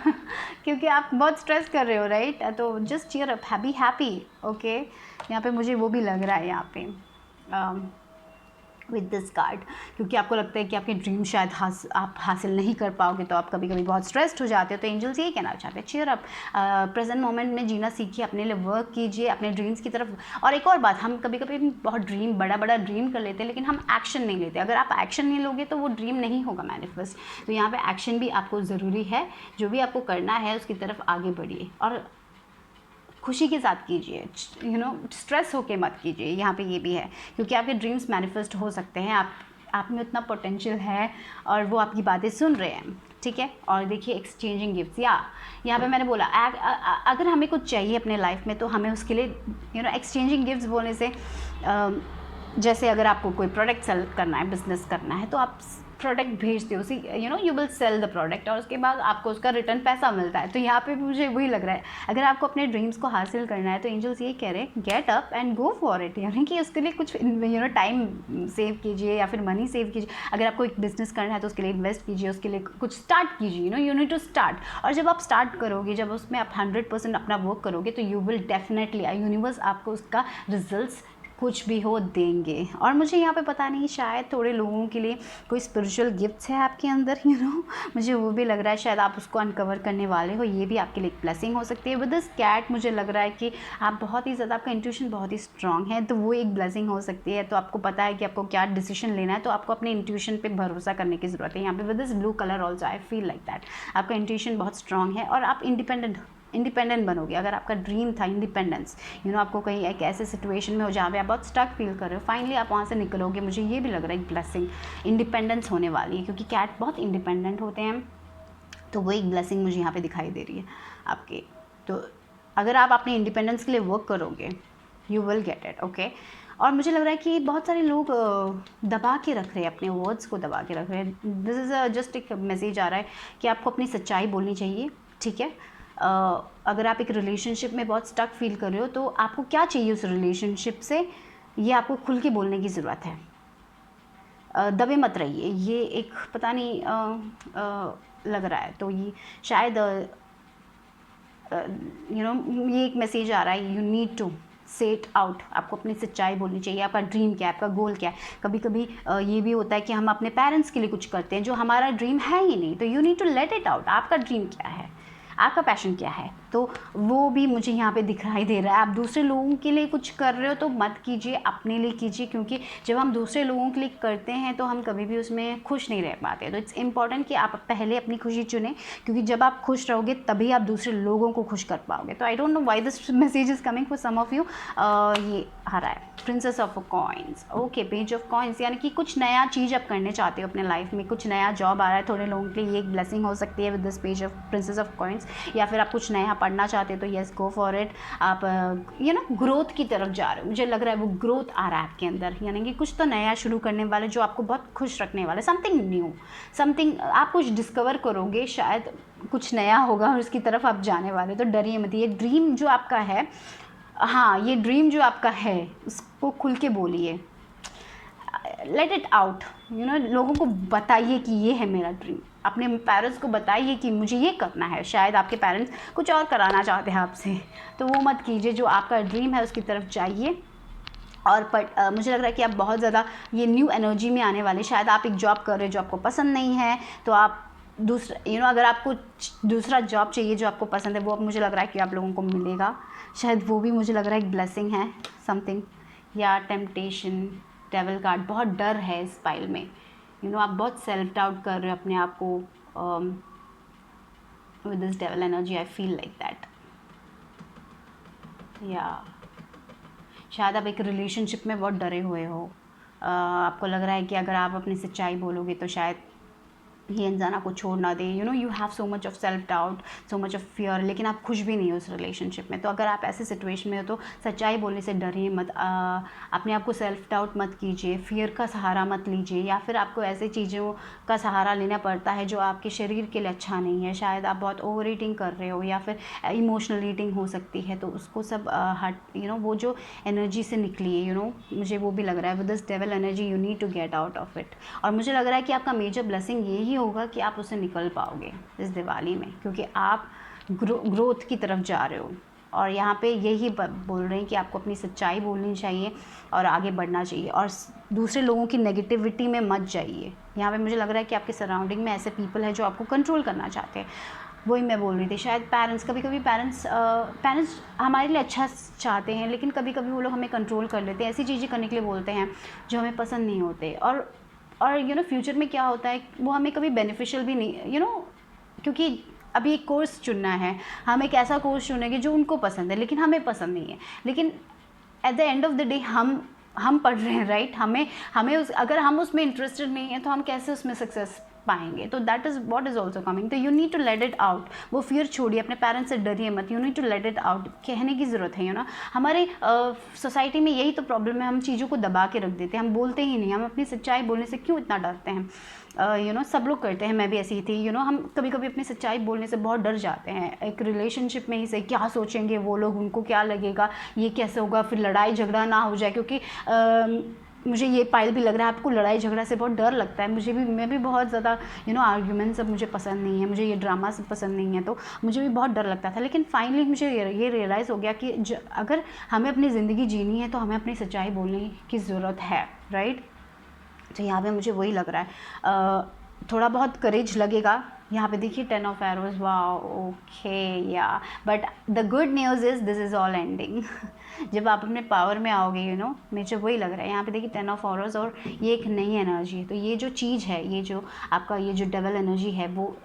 क्योंकि आप बहुत स्ट्रेस कर रहे हो, राइट। तो just cheer up, happy. Okay, यहाँ पे मुझे वो भी लग रहा है यहाँ पे विद दिस कार्ड, क्योंकि आपको लगता है कि आपके ड्रीम शायद आप हासिल नहीं कर पाओगे, तो आप कभी कभी बहुत स्ट्रेस्ड हो जाते हो। तो एंजल्स यही कहना चाहते हैं, चीयर अप, प्रेजेंट मोमेंट में जीना सीखिए, अपने लिए वर्क कीजिए, अपने ड्रीम्स की तरफ। और एक और बात, हम कभी कभी बहुत बड़ा ड्रीम कर लेते हैं, लेकिन हम एक्शन नहीं लेते। अगर आप एक्शन नहीं लोगे तो वो ड्रीम नहीं होगा मैनिफेस्ट। तो यहाँ पर एक्शन भी आपको ज़रूरी है। जो भी आपको करना है उसकी तरफ आगे बढ़िए, और खुशी के साथ कीजिए, स्ट्रेस होके मत कीजिए। यहाँ पे ये भी है, क्योंकि आपके ड्रीम्स मैनिफेस्ट हो सकते हैं। आप में उतना पोटेंशियल है और वो आपकी बातें सुन रहे हैं। ठीक है, और देखिए एक्सचेंजिंग गिफ्ट्स, यहाँ पे मैंने बोला अगर हमें कुछ चाहिए अपने लाइफ में तो हमें उसके लिए एक्सचेंजिंग गिफ्ट्स बोलने से, जैसे अगर आपको कोई प्रोडक्ट सेल करना है, बिजनेस करना है, तो आप प्रोडक्ट भेजते हो, you will sell the product, और उसके बाद आपको उसका रिटर्न पैसा मिलता है। तो यहाँ पे भी मुझे वही लग रहा है, अगर आपको अपने ड्रीम्स को हासिल करना है तो एंजल्स ये कह रहे हैं, get up and go for it. यानी कि उसके लिए कुछ टाइम सेव कीजिए या फिर मनी सेव कीजिए। अगर आपको एक बिजनेस करना है तो उसके लिए इन्वेस्ट कीजिए, उसके लिए कुछ स्टार्ट कीजिए। You need to start. और जब आप स्टार्ट करोगे, जब उसमें आप 100% अपना वर्क करोगे, तो यू विल डेफिनेटली, यूनिवर्स आपको उसका रिजल्ट्स कुछ भी हो देंगे। और मुझे यहाँ पे पता नहीं, शायद थोड़े लोगों के लिए कोई स्पिरिचुअल गिफ्ट्स है आपके अंदर, मुझे वो भी लग रहा है, शायद आप उसको अनकवर करने वाले हो। ये भी आपके लिए एक ब्लेसिंग हो सकती है। विद दिस कैट मुझे लग रहा है कि आप बहुत ही ज़्यादा, आपका इंट्यूशन बहुत ही स्ट्रांग है, तो वो एक ब्लेसिंग हो सकती है। तो आपको पता है कि आपको क्या डिसीजन लेना है, तो आपको अपने इंट्यूशन पे भरोसा करने की ज़रूरत है। यहाँ पे with this blue colour also I feel like that आपका इंट्यूशन बहुत स्ट्रांग है और आप इंडिपेंडेंट बनोगे। अगर आपका ड्रीम था इंडिपेंडेंस, आपको कहीं एक ऐसे सिचुएशन में हो जहाँ पे आप बहुत स्टक फील कर रहे हो, फाइनली आप वहाँ से निकलोगे। मुझे ये भी लग रहा है एक ब्लेसिंग, इंडिपेंडेंस होने वाली है, क्योंकि कैट बहुत इंडिपेंडेंट होते हैं। तो वो एक ब्लेसिंग मुझे यहाँ पे दिखाई दे रही है आपके। तो अगर आप अपने इंडिपेंडेंस के लिए वर्क करोगे, you will get it, okay. और मुझे लग रहा है कि बहुत सारे लोग दबा के रख रहे हैं, अपने वर्ड्स को दबा के रख रहे हैं। दिस इज़ जस्ट एक मैसेज आ रहा है कि आपको अपनी सच्चाई बोलनी चाहिए, ठीक है। अगर आप एक रिलेशनशिप में बहुत स्टक फील कर रहे हो, तो आपको क्या चाहिए उस रिलेशनशिप से, ये आपको खुल के बोलने की ज़रूरत है। दबे मत रहिए, ये एक पता नहीं लग रहा है। तो ये शायद ये एक मैसेज आ रहा है, you need to set out. आपको अपनी सच्चाई बोलनी चाहिए, आपका ड्रीम क्या है, आपका गोल क्या है। कभी कभी ये भी होता है कि हम अपने पेरेंट्स के लिए कुछ करते हैं जो हमारा ड्रीम है ही नहीं, तो you need to let it out. आपका ड्रीम क्या है, आपका पैशन क्या है, तो वो भी मुझे यहाँ पे दिखाई दे रहा है। आप दूसरे लोगों के लिए कुछ कर रहे हो तो मत कीजिए, अपने लिए कीजिए, क्योंकि जब हम दूसरे लोगों के लिए करते हैं तो हम कभी भी उसमें खुश नहीं रह पाते। तो इट्स इम्पॉर्टेंट कि आप पहले अपनी खुशी चुनें, क्योंकि जब आप खुश रहोगे तभी आप दूसरे लोगों को खुश कर पाओगे। तो I don't know why this message is coming for some of you. ये आ रहा है princess of coins, okay, page of coins, यानी कि कुछ नया चीज़ आप करने चाहते हो अपने लाइफ में, कुछ नया जॉब आ रहा है थोड़े लोगों के लिए, ये एक ब्लेसिंग हो सकती है with this page of princess of coins. या फिर आप कुछ नया पढ़ना चाहते हो तो येस, गो फॉर इट। आप ग्रोथ की तरफ जा रहे हो, मुझे लग रहा है वो ग्रोथ आ रहा है आपके अंदर, यानी कि कुछ तो नया शुरू करने वाले जो आपको बहुत खुश रखने वाले, समथिंग न्यू, समथिंग आप कुछ डिस्कवर करोगे, शायद कुछ नया होगा और उसकी तरफ आप जाने वाले। तो डरिए मत, ये ड्रीम जो आपका है, हाँ, ये ड्रीम जो आपका है उसको खुल के बोलिए, लेट इट आउट। लोगों को बताइए कि ये है मेरा ड्रीम, अपने पेरेंट्स को बताइए कि मुझे ये करना है। शायद आपके पेरेंट्स कुछ और कराना चाहते हैं आपसे, तो वो मत कीजिए, जो आपका ड्रीम है उसकी तरफ जाइए। और मुझे लग रहा है कि आप बहुत ज़्यादा ये न्यू एनर्जी में आने वाले। शायद आप एक जॉब कर रहे हो जो आपको पसंद नहीं है, तो आप दूसरा अगर आपको दूसरा जॉब चाहिए जो आपको पसंद है, वो मुझे लग रहा है कि आप लोगों को मिलेगा। शायद वो भी मुझे लग रहा है एक ब्लेसिंग है, समथिंग, या टेम्पटेशन, डेविल कार्ड, बहुत डर है इस फाइल में। आप बहुत सेल्फ डाउट कर रहे हो अपने आप को with this devil energy, I feel like that. या शायद आप एक रिलेशनशिप में बहुत डरे हुए हो। आपको लग रहा है कि अगर आप अपनी सच्चाई बोलोगे तो शायद ये इंसान आपको छोड़ ना दे। You have so much of self doubt, so much of fear, लेकिन आप खुश भी नहीं हो उस रिलेशनशिप में। तो अगर आप ऐसे सिचुएशन में हो तो सच्चाई बोलने से डरिए मत, अपने आप को सेल्फ डाउट मत कीजिए, फियर का सहारा मत लीजिए, या फिर आपको ऐसे चीज़ों का सहारा लेना पड़ता है जो आपके शरीर के लिए अच्छा नहीं है। शायद आप बहुत ओवर ईटिंग कर रहे हो, या फिर इमोशनल ईटिंग हो सकती है, तो उसको सब वो जो एनर्जी से निकलिए। मुझे वो भी लग रहा है with this devil energy you need to get out of it. और मुझे लग रहा है कि आपका मेजर ब्लेसिंग यही होगा कि आप उससे निकल पाओगे इस दिवाली में, क्योंकि आप ग्रोथ की तरफ जा रहे हो। और यहाँ पे यही बोल रहे हैं कि आपको अपनी सच्चाई बोलनी चाहिए और आगे बढ़ना चाहिए, और दूसरे लोगों की नेगेटिविटी में मत जाइए। यहाँ पे मुझे लग रहा है कि आपके सराउंडिंग में ऐसे पीपल हैं जो आपको कंट्रोल करना चाहते हैं। वही मैं बोल रही थी, शायद पेरेंट्स, कभी कभी पेरेंट्स हमारे लिए अच्छा चाहते हैं, लेकिन कभी कभी वो लोग हमें कंट्रोल कर लेते हैं, ऐसी चीज़ें करने के लिए बोलते हैं जो हमें पसंद नहीं होते। और फ्यूचर में क्या होता है वो हमें कभी बेनिफिशियल भी नहीं, क्योंकि अभी एक कोर्स चुनना है, हम एक ऐसा कोर्स चुनेंगे जो उनको पसंद है लेकिन हमें पसंद नहीं है। लेकिन at the end of the day हम पढ़ रहे हैं, राइट। हमें अगर हम उसमें इंटरेस्टेड नहीं है तो हम कैसे उसमें सक्सेस पाएंगे। तो that is what is also coming. तो you need to let it out. वो फियर छोड़िए, अपने पेरेंट्स से डरिए मत, you need to let it out. कहने की ज़रूरत है। हमारे सोसाइटी में यही तो प्रॉब्लम है, हम चीज़ों को दबा के रख देते हैं, हम बोलते ही नहीं। हम अपनी सच्चाई बोलने से क्यों इतना डरते हैं? सब लोग करते हैं, मैं भी ऐसी ही थी। हम कभी कभी अपनी सच्चाई बोलने से बहुत डर जाते हैं। एक रिलेशनशिप में ही से क्या सोचेंगे वो लोग, उनको क्या लगेगा, ये कैसे होगा, फिर लड़ाई झगड़ा ना हो जाए, क्योंकि मुझे ये पाइल भी लग रहा है आपको लड़ाई झगड़ा से बहुत डर लगता है, मैं भी बहुत ज़्यादा आर्ग्यूमेंट सब मुझे पसंद नहीं है, मुझे ये ड्रामा सब पसंद नहीं है, तो मुझे भी बहुत डर लगता था। लेकिन फाइनली मुझे ये रियलाइज़ हो गया कि अगर हमें अपनी ज़िंदगी जीनी है तो हमें अपनी सच्चाई बोलने की ज़रूरत है, राइट। तो यहाँ पे मुझे वही लग रहा है, थोड़ा बहुत करेज लगेगा। यहाँ पे देखिए 10 ऑफ एरोज, वाओ, ओके, या but the good news is this is all ending. जब आप अपने पावर में आओगे, मुझे वही लग रहा है। यहाँ पे देखिए 10 ऑफ एरोज, और ये एक नई एनर्जी है। तो ये जो चीज़ है, ये जो आपका ये जो डबल एनर्जी है, वो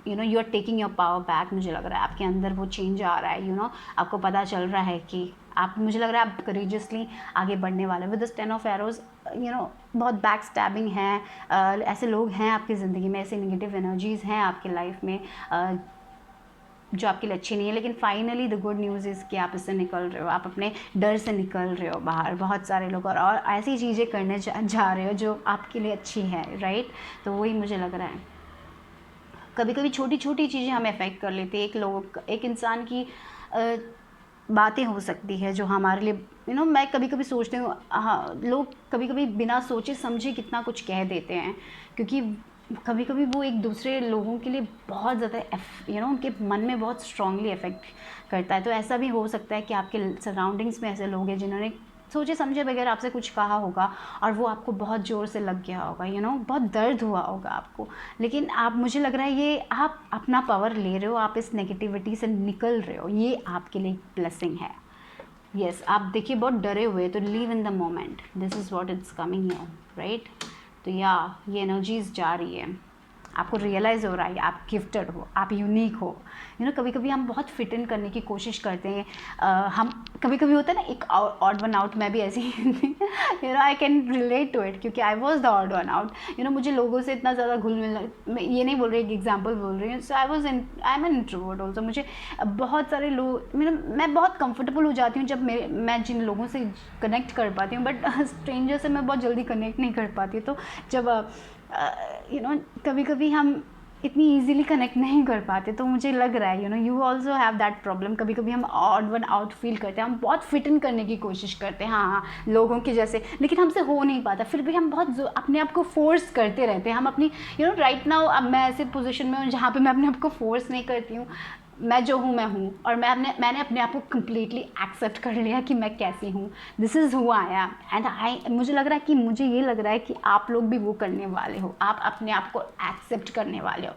you are taking your power back. मुझे लग रहा है आपके अंदर वो चेंज आ रहा है, आपको पता चल रहा है कि आप, मुझे लग रहा है आप करेजियसली आगे बढ़ने वाले विद दिस 10 ऑफ एरोज। बहुत बैक स्टैबिंग है, ऐसे लोग हैं आपकी ज़िंदगी में, ऐसे नेगेटिव एनर्जीज़ हैं आपकी लाइफ में जो आपके लिए अच्छी नहीं है। लेकिन finally the good news is कि आप इससे निकल रहे हो, आप अपने डर से निकल रहे हो बाहर। बहुत सारे लोग और ऐसी चीज़ें करने जा रहे हो जो आपके लिए अच्छी है, राइट। तो वही मुझे लग रहा है। कभी कभी छोटी छोटी चीज़ें हमें अफेक्ट कर लेती है। एक इंसान की बातें हो सकती है जो हमारे लिए मैं कभी कभी सोचती हूँ, हाँ, लोग कभी कभी बिना सोचे समझे कितना कुछ कह देते हैं, क्योंकि कभी कभी वो एक दूसरे लोगों के लिए बहुत ज़्यादा उनके मन में बहुत स्ट्रांगली अफेक्ट करता है। तो ऐसा भी हो सकता है कि आपके सराउंडिंग्स में ऐसे लोग हैं जिन्होंने सोचे समझे बगैर आपसे कुछ कहा होगा और वो आपको बहुत ज़ोर से लग गया होगा, बहुत दर्द हुआ होगा आपको। लेकिन मुझे लग रहा है ये आप अपना पावर ले रहे हो, आप इस नेगेटिविटी से निकल रहे हो, ये आपके लिए ब्लेसिंग है। यस, आप देखिए बहुत डरे हुए, तो leave in the moment, this is what it's coming here, right. तो ये एनर्जीज जा रही है, आपको रियलाइज़ हो रहा है आप गिफ्टेड हो, आप यूनिक हो। कभी कभी हम बहुत फिट इन करने की कोशिश करते हैं। हम कभी कभी होता है ना, एक ऑड वन आउट, मैं भी ऐसी I can relate to it, क्योंकि I was the odd one out. मुझे लोगों से इतना ज़्यादा घुल मिलना, मैं ये नहीं बोल रही, एक एग्जाम्पल बोल रही हूँ। So I am an introvert also. मुझे बहुत सारे लोग, मैं बहुत कंफर्टेबल हो जाती हूँ जब मैं जिन लोगों से कनेक्ट कर पाती हूँ, बट स्ट्रेंजर से मैं बहुत जल्दी कनेक्ट नहीं कर पाती। तो जब कभी कभी हम इतनी इजीली कनेक्ट नहीं कर पाते, तो मुझे लग रहा है you also have that problem. कभी कभी हम ऑड वन आउट फील करते हैं, हम बहुत फिट इन करने की कोशिश करते हैं, हाँ लोगों के जैसे, लेकिन हमसे हो नहीं पाता। फिर भी हम बहुत अपने आप को फोर्स करते रहते हैं। हम अपनी राइट नाउ, अब मैं ऐसे पोजीशन में हूँ जहाँ पे मैं अपने आप को फोर्स नहीं करती हूँ। मैं जो हूँ मैं हूँ, और मैंने अपने आप को कम्प्लीटली एक्सेप्ट कर लिया कि मैं कैसी हूँ। This is who I am, and मुझे लग रहा है कि आप लोग भी वो करने वाले हो। आप अपने आप को एक्सेप्ट करने वाले हो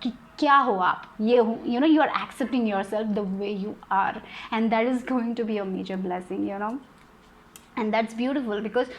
कि क्या हो आप, ये हो, you are accepting yourself the way you are, and that is going to be a major blessing, and that's beautiful, because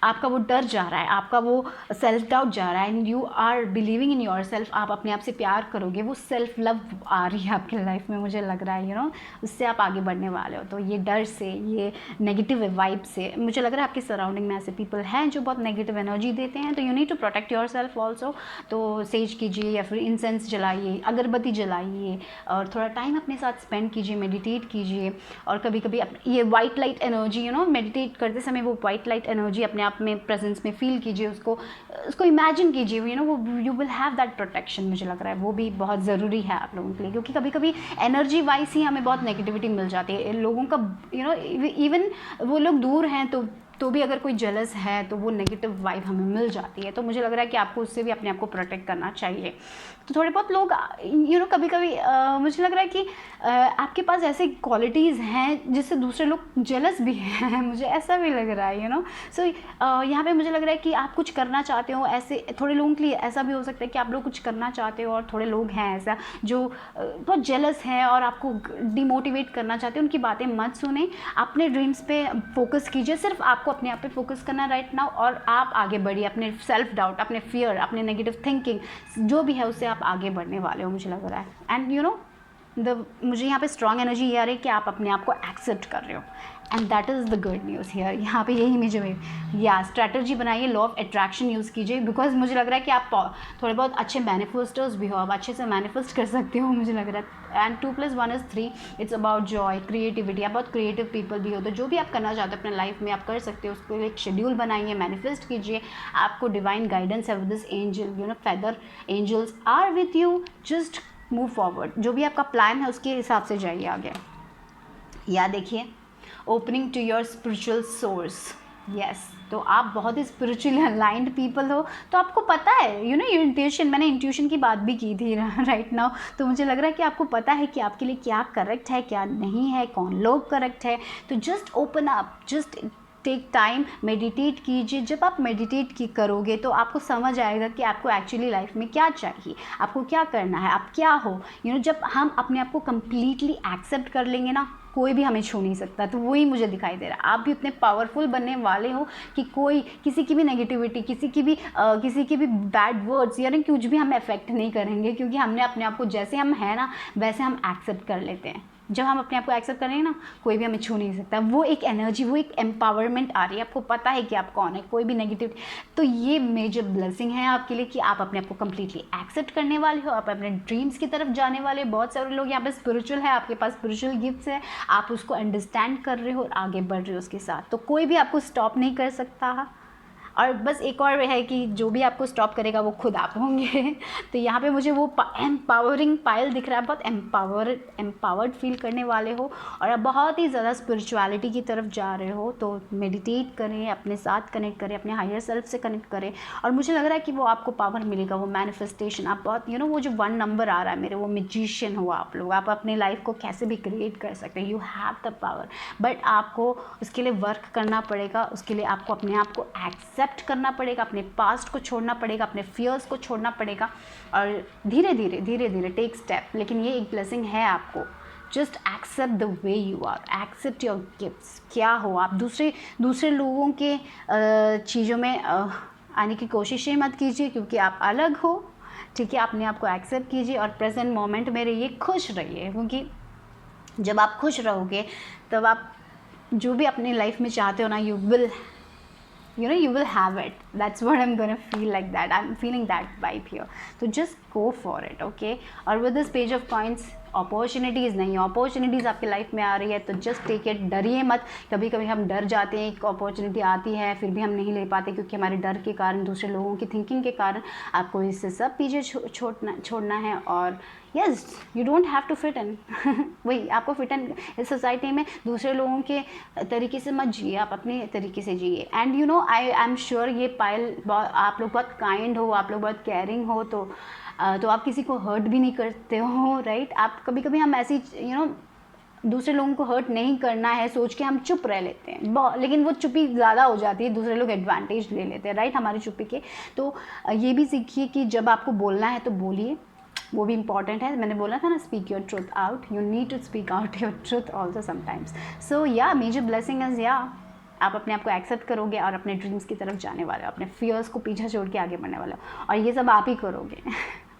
आपका वो डर जा रहा है, आपका वो सेल्फ डाउट जा रहा है, and you are believing in yourself. आप अपने आप से प्यार करोगे, वो सेल्फ लव आ रही है आपकी लाइफ में, मुझे लग रहा है उससे आप आगे बढ़ने वाले हो। तो ये डर से, ये नेगेटिव वाइब से, मुझे लग रहा है आपके सराउंडिंग में ऐसे पीपल हैं जो बहुत नेगेटिव एनर्जी देते हैं। तो you need to protect yourself also. तो सेज कीजिए, या फिर इंसेंस जलाइए, अगरबत्ती जलाइए, और थोड़ा टाइम अपने साथ स्पेंड कीजिए, मेडिटेट कीजिए। और कभी कभी ये वाइट लाइट एनर्जी, मेडिटेट करते समय वो वाइट लाइट एनर्जी अपने आप में प्रेजेंस में फील कीजिए, उसको इमेजिन कीजिए, वो you will have that protection. मुझे लग रहा है वो भी बहुत ज़रूरी है आप लोगों के लिए, क्योंकि कभी कभी एनर्जी वाइज ही हमें बहुत नेगेटिविटी मिल जाती है लोगों का। इवन वो लोग दूर हैं तो भी अगर कोई जेलस है तो वो नेगेटिव वाइब हमें मिल जाती है। तो मुझे लग रहा है कि आपको उससे भी अपने आप को प्रोटेक्ट करना चाहिए। तो थोड़े बहुत लोग कभी कभी मुझे लग रहा है कि आपके पास ऐसी क्वालिटीज़ हैं जिससे दूसरे लोग जेलस भी हैं, मुझे ऐसा भी लग रहा है। सो यहाँ पे मुझे लग रहा है कि आप कुछ करना चाहते हो, ऐसे थोड़े लोगों के लिए ऐसा भी हो सकता है कि आप लोग कुछ करना चाहते हो और थोड़े लोग हैं ऐसा जो बहुत जेलस हैं और आपको डिमोटिवेट करना चाहते हैं। उनकी बातें मत सुने, अपने ड्रीम्स पे फोकस कीजिए, सिर्फ आपको अपने आप पे फोकस करना राइट नाउ, और आप आगे बढ़िए। अपने सेल्फ डाउट, अपने फियर, अपने नेगेटिव थिंकिंग जो भी है उससे आप आगे बढ़ने वाले हो, मुझे लग रहा है। एंड मुझे यहाँ पे स्ट्रॉन्ग एनर्जी ये आ रही है कि आप अपने आप को एक्सेप्ट कर रहे हो, and that is the good news here. यहाँ पे यही मुझे स्ट्रैटेजी बनाइए, लॉ ऑफ अट्रैक्शन यूज़ कीजिए, बिकॉज मुझे लग रहा है कि आप थोड़े बहुत अच्छे मैनिफेस्टर्स भी हो, आप अच्छे से मैनिफेस्ट कर सकते हो, मुझे लग रहा है। And 2 + 1 = 3, it's about Joy, creativity. आप बहुत क्रिएटिव पीपल भी हो, तो जो भी आप करना चाहते हो अपने लाइफ में आप कर सकते हो। उसको एक शेड्यूल बनाइए, मैनिफेस्ट कीजिए। आपको डिवाइन गाइडेंस है with this angel, feather angels are with you, just move forward. जो भी आपका प्लान है उसके हिसाब से जाइए आगे। या देखिए, opening to your spiritual source, yes तो आप बहुत ही स्पिरिचुअली अलाइंड पीपल हो, तो आपको पता है योर इंट्यूशन, मैंने इंट्यूशन की बात भी की थी राइट नाउ, तो मुझे लग रहा है कि आपको पता है कि आपके लिए क्या करेक्ट है क्या नहीं है, कौन लोग करेक्ट है। तो just open up, just take time, meditate कीजिए। जब आप मेडिटेट की करोगे तो आपको समझ आएगा कि आपको एक्चुअली लाइफ में क्या चाहिए, आपको क्या करना है, आप क्या हो। जब हम अपने आप को कम्प्लीटली एक्सेप्ट कर लेंगे ना, कोई भी हमें छू नहीं सकता। तो वही मुझे दिखाई दे रहा है, आप भी उतने पावरफुल बनने वाले हो कि कोई किसी की भी नेगेटिविटी, किसी की भी बैड वर्ड्स यानी कुछ भी हमें अफेक्ट नहीं करेंगे, क्योंकि हमने अपने आप को जैसे हम हैं ना वैसे हम एक्सेप्ट कर लेते हैं। जब हम अपने आप को एक्सेप्ट करेंगे ना, कोई भी हमें छू नहीं सकता। वो एक एनर्जी, वो एक एम्पावरमेंट आ रही है, आपको पता है कि आप कौन है, कोई भी नेगेटिव। तो ये मेजर ब्लेसिंग है आपके लिए कि आप अपने आप को कम्प्लीटली एक्सेप्ट करने वाले हो, आप अपने ड्रीम्स की तरफ जाने वाले। बहुत सारे लोग यहाँ पे स्पिरिचुअल है, आपके पास स्पिरिचुअल गिफ्ट्स है, आप उसको अंडरस्टैंड कर रहे हो और आगे बढ़ रहे हो उसके साथ। तो कोई भी आपको स्टॉप नहीं कर सकता। और बस एक और है कि जो भी आपको स्टॉप करेगा वो खुद आप होंगे। तो यहाँ पे मुझे वो एम्पावरिंग पायल दिख रहा है, बहुत एम्पावर्ड फील करने वाले हो और आप बहुत ही ज़्यादा स्पिरिचुअलिटी की तरफ जा रहे हो। तो मेडिटेट करें, अपने साथ कनेक्ट करें, अपने हायर सेल्फ से कनेक्ट करें। और मुझे लग रहा है कि वो आपको पावर मिलेगा, वो मैनिफेस्टेशन। आप बहुत वो जो 1 नंबर आ रहा है मेरे, वो मैजिशियन हो आप लोग। आप अपनी लाइफ को कैसे भी क्रिएट कर सकते हैं, you have the power. But आपको उसके लिए वर्क करना पड़ेगा, उसके लिए आपको अपने आप को एक्सेप्ट करना पड़ेगा, अपने पास्ट को छोड़ना पड़ेगा, अपने फियर्स को छोड़ना पड़ेगा और धीरे धीरे टेक स्टेप। लेकिन ये एक ब्लेसिंग है आपको। Just accept the way you are, accept your gifts. क्या हो आप, दूसरे लोगों के चीज़ों में आने की कोशिश मत कीजिए, क्योंकि आप अलग हो। ठीक है, अपने आप को एक्सेप्ट कीजिए और प्रेजेंट मोमेंट में रहिए, खुश रहिए। क्योंकि जब आप खुश रहोगे तब आप जो भी अपनी लाइफ में चाहते हो ना, you will have it. That's what I'm gonna feel like that. I'm feeling that vibe here. So just go for it, okay? और with this page of coins, opportunities नहीं, अपॉर्चुनिटीज़ आपकी लाइफ में आ रही है तो जस्ट टेक इट। डरिए मत। कभी कभी हम डर जाते हैं, एक अपॉर्चुनिटी आती है फिर भी हम नहीं ले पाते, क्योंकि हमारे डर के कारण, दूसरे लोगों की थिंकिंग के कारण आपको इससे सब पीछे छोड़ना है। और yes, you don't have to fit in. वही आपको फिट इन इस सोसाइटी में दूसरे लोगों के तरीके से मत जिए, आप अपने तरीके से जिए। एंड आई एम श्योर ये पायल, आप लोग बहुत काइंड हो, आप लोग बहुत केयरिंग हो, तो आप किसी को हर्ट भी नहीं करते हो, राइट? आप कभी हम ऐसी दूसरे लोगों को हर्ट नहीं करना है सोच के हम चुप रह लेते हैं, लेकिन वो चुप्पी ज़्यादा हो जाती है, दूसरे लोग एडवांटेज ले लेते हैं, राइट, हमारी चुप्पी के। तो ये भी सीखिए कि जब आपको बोलना है तो बोलिए, वो भी इम्पॉर्टेंट है। मैंने बोला था ना, speak your truth out, you need to speak out your truth also sometimes. So yeah major blessing is आप अपने आप को एक्सेप्ट करोगे और अपने ड्रीम्स की तरफ जाने वाले हो, अपने फियर्स को पीछे छोड़ के आगे बढ़ने वाले हो, और ये सब आप ही करोगे।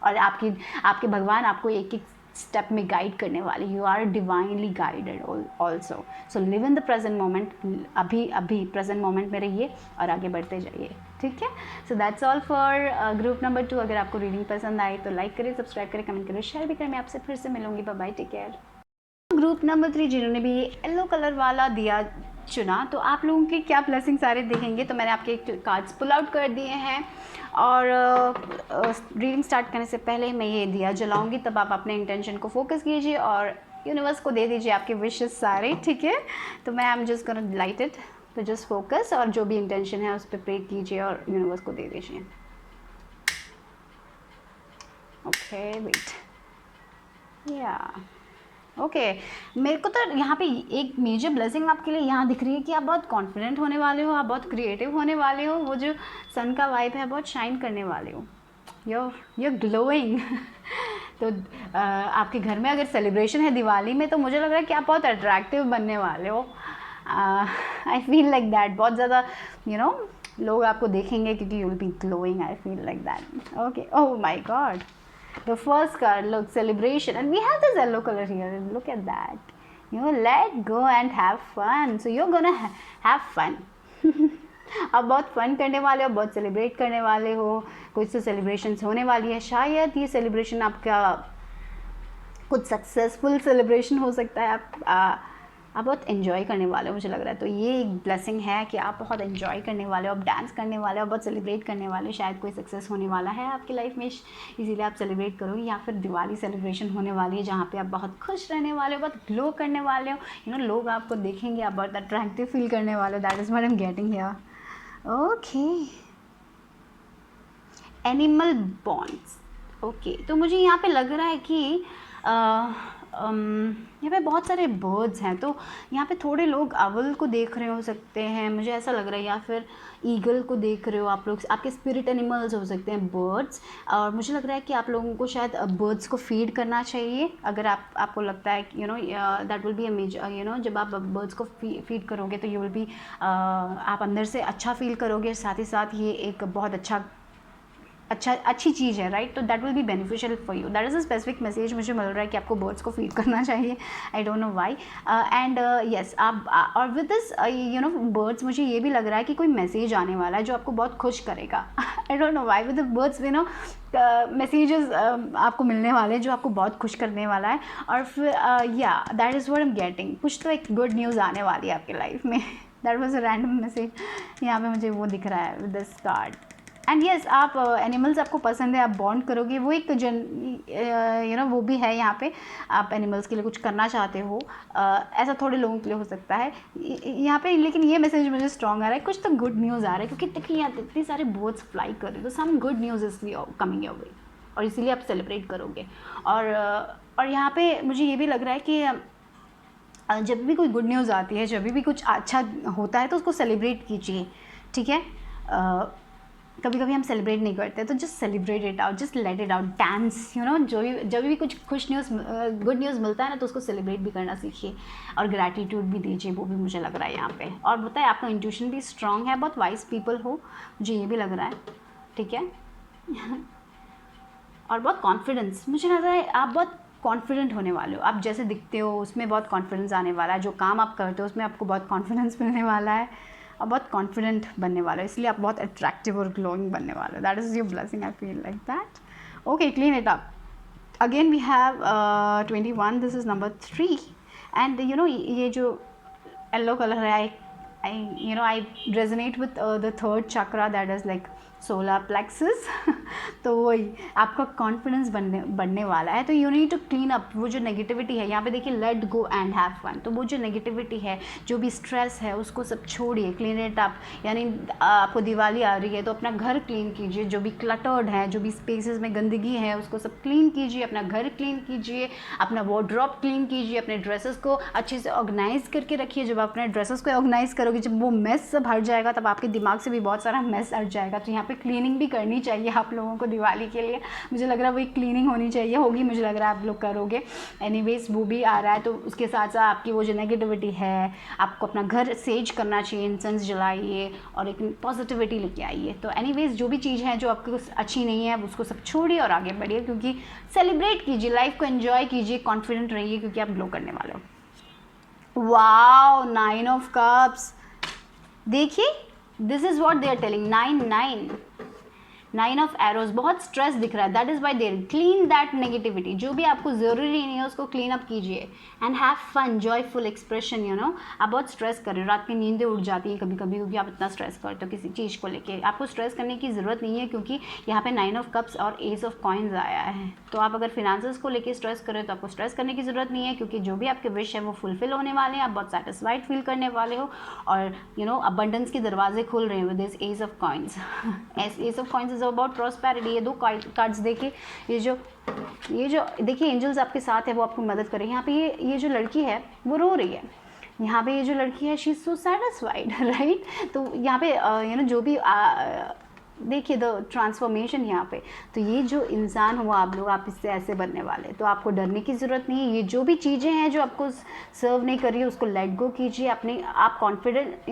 और आपके भगवान आपको एक एक स्टेप में गाइड करने वाले। You are divinely guided also. So live in the present moment, अभी प्रेजेंट मोमेंट में रहिए और आगे बढ़ते जाइए, ठीक है? So that's all for group number 2। अगर आपको रीडिंग पसंद आए तो लाइक करें, सब्सक्राइब करें, कमेंट करें, शेयर भी करें। मैं आपसे फिर से मिलूंगी। Bye bye, take care. Group number 3 जिन्होंने भी ये येलो कलर वाला दिया चुना, तो आप लोगों के क्या ब्लेसिंग सारे देखेंगे। तो मैंने आपके कार्ड्स पुल आउट कर दिए हैं और रीडिंग स्टार्ट करने से पहले मैं ये दिया जलाऊंगी, तब आप अपने इंटेंशन को फोकस कीजिए और यूनिवर्स को दे दीजिए आपके विशेस सारे, ठीक है? तो मैं I am just gonna light it. तो जस्ट फोकस और जो भी इंटेंशन है उस पर प्रे कीजिए और यूनिवर्स को दे दीजिए। ओके, वेट, या ओके। मेरे को तो यहाँ पे एक मेजर ब्लेसिंग आपके लिए यहाँ दिख रही है कि आप बहुत कॉन्फिडेंट होने वाले हो, आप बहुत क्रिएटिव होने वाले हो। वो जो सन का वाइब है बहुत शाइन करने वाले हो, you're ग्लोइंग। तो आपके घर में अगर सेलिब्रेशन है दिवाली में, तो मुझे लग रहा है कि आप बहुत अट्रैक्टिव बनने वाले हो। आई फील लाइक दैट। बहुत ज़्यादा लोग आपको देखेंगे क्योंकि you will be glowing. I feel like that. Okay, oh my God, the first card, look, celebration, and we have this yellow color here. Look at that. Let go and have fun. So you're gonna have fun. आप बहुत fun करने वाले हो, बहुत celebrate करने वाले हो। कुछ तो सेलिब्रेशंस होने वाली है, शायद ये सेलिब्रेशन आपका कुछ सक्सेसफुल सेलिब्रेशन हो सकता है। आप आप बहुत एंजॉय करने वाले हो मुझे लग रहा है। तो ये एक ब्लेसिंग है कि आप बहुत एंजॉय करने वाले हो, आप डांस करने वाले हो, बहुत सेलिब्रेट करने वाले हो। शायद कोई सक्सेस होने वाला है आपकी लाइफ में, इसीलिए आप सेलिब्रेट करोगे, या फिर दिवाली सेलिब्रेशन होने वाली है जहाँ पे आप बहुत खुश रहने वाले हो, बहुत ग्लो करने वाले हो, लोग आपको देखेंगे, आप बहुत अट्रैक्टिव फील करने वाले हो। That is what I am getting here. Okay, animal bonds. Okay, तो मुझे यहाँ पे लग रहा है कि यहाँ पे बहुत सारे बर्ड्स हैं, तो यहाँ पे थोड़े लोग अवल को देख रहे हो सकते हैं, मुझे ऐसा लग रहा है, या फिर ईगल को देख रहे हो आप लोग। आपके स्पिरिट एनिमल्स हो सकते हैं बर्ड्स, और मुझे लग रहा है कि आप लोगों को शायद बर्ड्स को फीड करना चाहिए। अगर आपको लगता है कि that will be a major, जब आप बर्ड्स को फीड करोगे तो यू विल बी, आप अंदर से अच्छा फील करोगे, साथ ही साथ ये एक बहुत अच्छी चीज़ है, राइट। तो that will be beneficial for you. That is a specific message मुझे मिल रहा है कि आपको बर्ड्स को फीड करना चाहिए। आई don't know why. And yes, आप और विद दिस बर्ड्स, मुझे ये भी लग रहा है कि कोई मैसेज आने वाला है जो आपको बहुत खुश करेगा। आई don't know why, with the birds messages आपको मिलने वाले हैं जो आपको बहुत खुश करने वाला है। और फिर या that is what I am getting, कुछ तो एक गुड न्यूज़ आने वाली है आपकी लाइफ में। That was a random message, यहाँ पे मुझे वो दिख रहा है with this card. And yes, आप एनिमल्स आपको पसंद है, आप बॉन्ड करोगे, वो एक वो भी है यहाँ पे। आप एनिमल्स के लिए कुछ करना चाहते हो, ऐसा थोड़े लोगों के लिए हो सकता है यहाँ पे। लेकिन ये मैसेज मुझे स्ट्रॉन्ग आ रहा है, कुछ तो गुड न्यूज़ आ रहा है, क्योंकि देखिए यहाँ इतने सारे बर्ड्स फ्लाई कर रहे हैं, तो some good news is coming your way, और इसीलिए आप सेलिब्रेट करोगे। और यहाँ पे मुझे ये भी लग रहा है कि जब भी कोई गुड न्यूज़ आती है, जब भी कुछ अच्छा होता है, तो उसको सेलिब्रेट कीजिए, ठीक है। कभी कभी हम सेलिब्रेट नहीं करते, तो just celebrate it out, just let it out, dance, जब भी कुछ गुड न्यूज़ मिलता है ना, तो उसको सेलिब्रेट भी करना सीखिए, और ग्रैटिट्यूड भी दीजिए, वो भी मुझे लग रहा है यहाँ पे। और बताए, आपका इंट्यूशन भी स्ट्रांग है, बहुत वाइज पीपल हो, मुझे ये भी लग रहा है, ठीक है। और बहुत कॉन्फिडेंस, मुझे लग रहा है आप बहुत कॉन्फिडेंट होने वाले हो, आप जैसे दिखते हो उसमें बहुत कॉन्फिडेंस आने वाला है, जो काम आप करते हो उसमें आपको बहुत कॉन्फिडेंस मिलने वाला है, और बहुत कॉन्फिडेंट बनने वाला है, इसलिए आप बहुत अट्रैक्टिव और ग्लोइंग बनने वाले हो। That is your blessing, I feel like that. Okay, clean it up. Again we have 21, this is number 3। And ये जो येलो कलर है, I resonate with the third chakra, that is like solar plexus. तो वही आपका confidence बढ़ने वाला है। तो you need to clean up वो जो नेगेटिविटी है, यहाँ पे देखिए let go and have fun. तो वो जो नेगेटिविटी है, जो भी स्ट्रेस है, उसको सब छोड़िए, क्लीन इट अप। यानी आपको दिवाली आ रही है तो अपना घर क्लीन कीजिए, जो भी क्लटर्ड है, जो भी स्पेसेस में गंदगी है उसको सब क्लीन कीजिए, अपना घर क्लीन कीजिए, अपना वार्डरोब क्लीन कीजिए, अपने ड्रेसेस को अच्छे से ऑर्गेनाइज करके रखिए। जब आप अपने ड्रेसेस को ऑर्गेनाइज करोगे, जब वो मेस सब हट जाएगा, तब आपके दिमाग से भी बहुत सारा मेस हट जाएगा। तो यहाँ पे क्लीनिंग भी करनी चाहिए आप लोगों को दिवाली के लिए। मुझे लग रहा है वही क्लीनिंग होनी चाहिए, होगी, मुझे लग रहा है आप लोग करोगे। एनीवेज वो भी आ रहा है, तो उसके साथ साथ आपकी वो जो नेगेटिविटी है, आपको अपना घर सेज करना चाहिए, इंसेंस जलाइए और एक पॉजिटिविटी लेके आइए। तो एनीवेज जो भी चीज़ है जो आपको अच्छी नहीं है उसको सब छोड़िए और आगे बढ़िए, क्योंकि सेलिब्रेट कीजिए, लाइफ को एंजॉय कीजिए, कॉन्फिडेंट रहिए, क्योंकि आप ग्लो करने वाले हो। Wow, 9 of cups. देखिए, this is what they are telling, 9 of arrows. बहुत स्ट्रेस दिख रहा है, that is why there. Clean that negativity, जो भी आपको ज़रूरी नहीं है उसको क्लीन अप कीजिए। And have fun, joyful expression. आप बहुत स्ट्रेस कर रहे हो, रात की नींदें उड़ जाती हैं कभी कभी, क्योंकि आप इतना स्ट्रेस करते हो किसी चीज़ को लेके। आपको स्ट्रेस करने की ज़रूरत नहीं है, क्योंकि यहाँ पे 9 ऑफ कप्स और एस ऑफ कॉइन्स आया है। तो आप अगर फिनेंसेस को लेके स्ट्रेस कर रहे हो तो आपको स्ट्रेस करने की ज़रूरत नहीं है, क्योंकि जो भी आपके विश है वो फुलफिल होने वाले हैं, आप बहुत सेटिस्फाइड फील करने वाले हो, और अबंडेंस के दरवाजे खुल रहे हैं with this S of coins. S of coins is about prosperity. ये दो कार्ड्स देखिए, ये जो देखिए एंजल्स आपके साथ है, वो आपको मदद कर रहे हैं। यहाँ पे ये जो लड़की है वो रो रही है, यहाँ पे ये जो लड़की है she is so satisfied, right. तो यहाँ पे जो भी देखिए द ट्रांसफॉर्मेशन यहाँ पे। तो ये जो इंसान हुआ आप लोग, आप इससे ऐसे बनने वाले, तो आपको डरने की ज़रूरत नहीं है। ये जो भी चीज़ें हैं जो आपको सर्व नहीं कर रही है उसको लेट गो कीजिए। अपने आप confident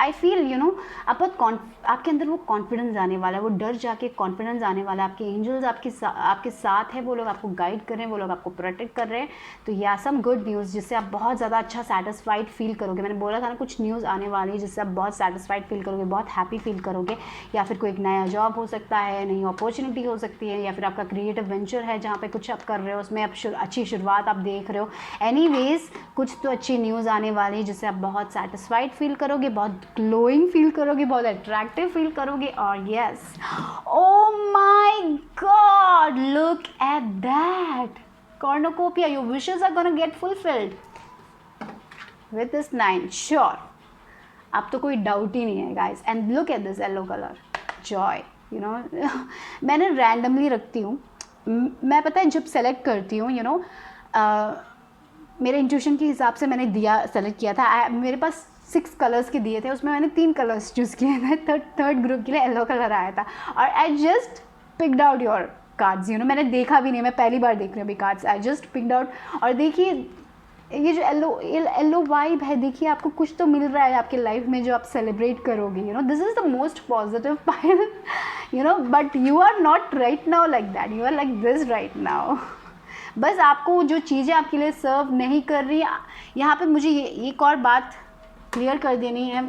I feel you know आप बहुत आपके अंदर वो कॉन्फिडेंस आने वाला है, वो डर जाके कॉन्फिडेंस आने वाला है। आपके एंजल्स आपके साथ है, वो लोग आपको गाइड कर रहे हैं, वो लोग आपको प्रोटेक्ट कर रहे हैं। तो या सम गुड न्यूज़ जिससे आप बहुत ज़्यादा अच्छा सेटिस्फाइड फील करोगे। मैंने बोला था ना कुछ न्यूज़ आने वाली है जिससे आप बहुत सेटिस्फाइड फील करोगे, बहुत हैप्पी फील करोगे। या फिर कोई एक नया जॉब हो सकता है, नई अपॉर्चुनिटी हो सकती है, या फिर आपका क्रिएटिव वेंचर है जहाँ पे कुछ आप कर रहे हो, उसमें आप अच्छी शुरुआत आप देख रहे हो। एनीवेज कुछ तो अच्छी न्यूज़ आने वाली है जिससे आप बहुत सेटिस्फाइड फील करोगे, बहुत ग्लोइंग फील करोगे, बहुत अट्रैक्टिव फील करोगे। और yes, oh my God, look at that cornucopia, your wishes are gonna get fulfilled with this 9, sure। अब तो कोई डाउट ही नहीं है guys. And look at this yellow colour, Joy, you know. मैंने रैंडमली रखती हूँ, मैं पता है जब सेलेक्ट करती हूँ यू नो मेरे इंट्यूशन के हिसाब से मैंने दिया सेलेक्ट किया था। मेरे पास 6 कलर्स के दिए थे, उसमें मैंने 3 कलर्स चूज़ किए थे। थर्ड ग्रुप के लिए येलो कलर आया था और I just picked out your cards, you know. मैंने देखा भी नहीं, मैं पहली बार देख रही हूँ अभी cards. I just picked out. और देखिए ये जो येलो वाइब है, देखिए आपको कुछ तो मिल रहा है आपके लाइफ में जो आप सेलिब्रेट करोगे, you know. This is the most positive pile, you know. But you are not right now like that, you are like this right now. बस आपको जो चीज़ें आपके लिए सर्व नहीं कर रही, यहाँ पे मुझे एक और बात क्लियर कर देनी है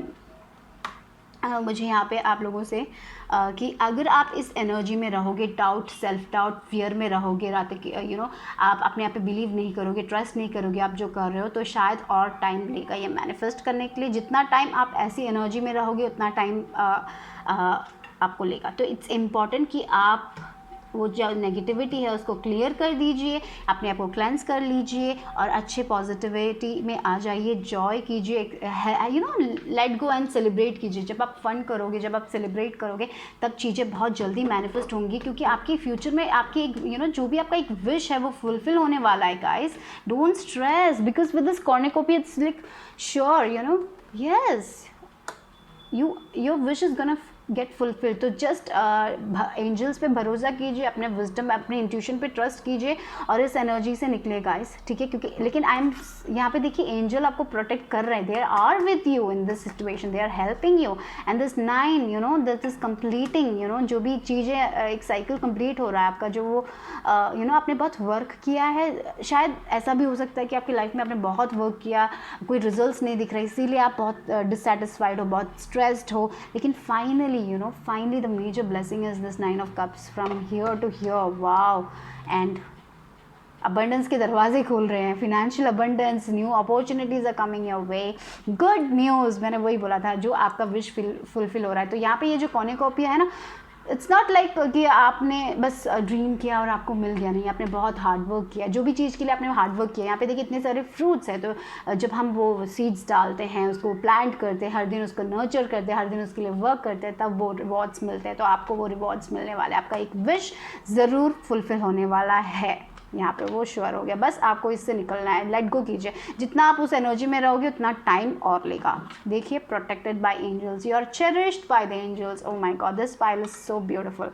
मुझे यहाँ पे आप लोगों से कि अगर आप इस एनर्जी में रहोगे, डाउट, सेल्फ डाउट, फियर में रहोगे, रात के यू नो आप अपने आप पे बिलीव नहीं करोगे, ट्रस्ट नहीं करोगे आप जो कर रहे हो, तो शायद और टाइम लेगा ये मैनिफेस्ट करने के लिए। जितना टाइम आप ऐसी एनर्जी में रहोगे उतना टाइम आपको लेगा। तो इट्स इम्पॉर्टेंट कि आप वो जो नेगेटिविटी है उसको क्लियर कर दीजिए, अपने आप को क्लेंस कर लीजिए और अच्छे पॉजिटिविटी में आ जाइए, जॉय कीजिए, you know, late go and celebrate कीजिए। जब आप फन करोगे, जब आप सेलिब्रेट करोगे, तब चीज़ें बहुत जल्दी मैनिफेस्ट होंगी, क्योंकि आपकी फ्यूचर में आपकी एक यू नो जो भी आपका एक विश है वो फुलफिल होने वाला है guys. Don't stress, because with this cornucopia it's like sure, you know, yes, your wish is gonna get fulfil. तो जस्ट एंजल्स पे भरोसा कीजिए, अपने विजडम, अपने इंट्यूशन पे ट्रस्ट कीजिए और इस एनर्जी से निकले गाइस, ठीक है। क्योंकि लेकिन आई एम यहाँ पे देखिए एंजल आपको प्रोटेक्ट कर रहे हैं, they are with you in this situation, they are helping you. And this 9 you know this is completing, you know, जो भी चीज़ें एक साइकिल कंप्लीट हो रहा है आपका, जो वो यू नो आपने बहुत वर्क किया है। शायद ऐसा भी हो सकता है कि आपकी लाइफ में आपने बहुत वर्क किया, कोई रिजल्ट्स नहीं दिख रहे, इसीलिए आप बहुत डिससेटिस्फाइड हो, बहुत स्ट्रेस्ड हो। लेकिन finally you know, finally the major blessing is this 9 of cups, from here to here, wow। and abundance के दरवाजे खोल रहे हैं, financial abundance, new opportunities are coming your way, good news। मैंने वही बोला था, जो आपका विश फुलफिल हो रहा है। तो यहाँ पे ये जो कॉर्निकोपिया है ना, इट्स नॉट लाइक कि आपने बस ड्रीम किया और आपको मिल गया, नहीं, आपने बहुत हार्ड वर्क किया, जो भी चीज़ के लिए आपने हार्ड वर्क किया। यहाँ पे देखिए इतने सारे फ्रूट्स हैं, तो जब हम वो सीड्स डालते हैं, उसको प्लांट करते हैं, हर दिन उसको नर्चर करते हैं, हर दिन उसके लिए वर्क करते हैं, तब वो रिवॉर्ड्स मिलते हैं। तो आपको वो रिवॉर्ड्स मिलने वाले, आपका एक विश ज़रूर फुलफिल होने वाला है, यहाँ पे वो श्योर हो गया। बस आपको इससे निकलना है, लेट गो कीजिए। जितना आप उस एनर्जी में रहोगे उतना टाइम और लेगा। देखिए, protected by angels, you are cherished by the angels. Oh my God, this pile is so beautiful.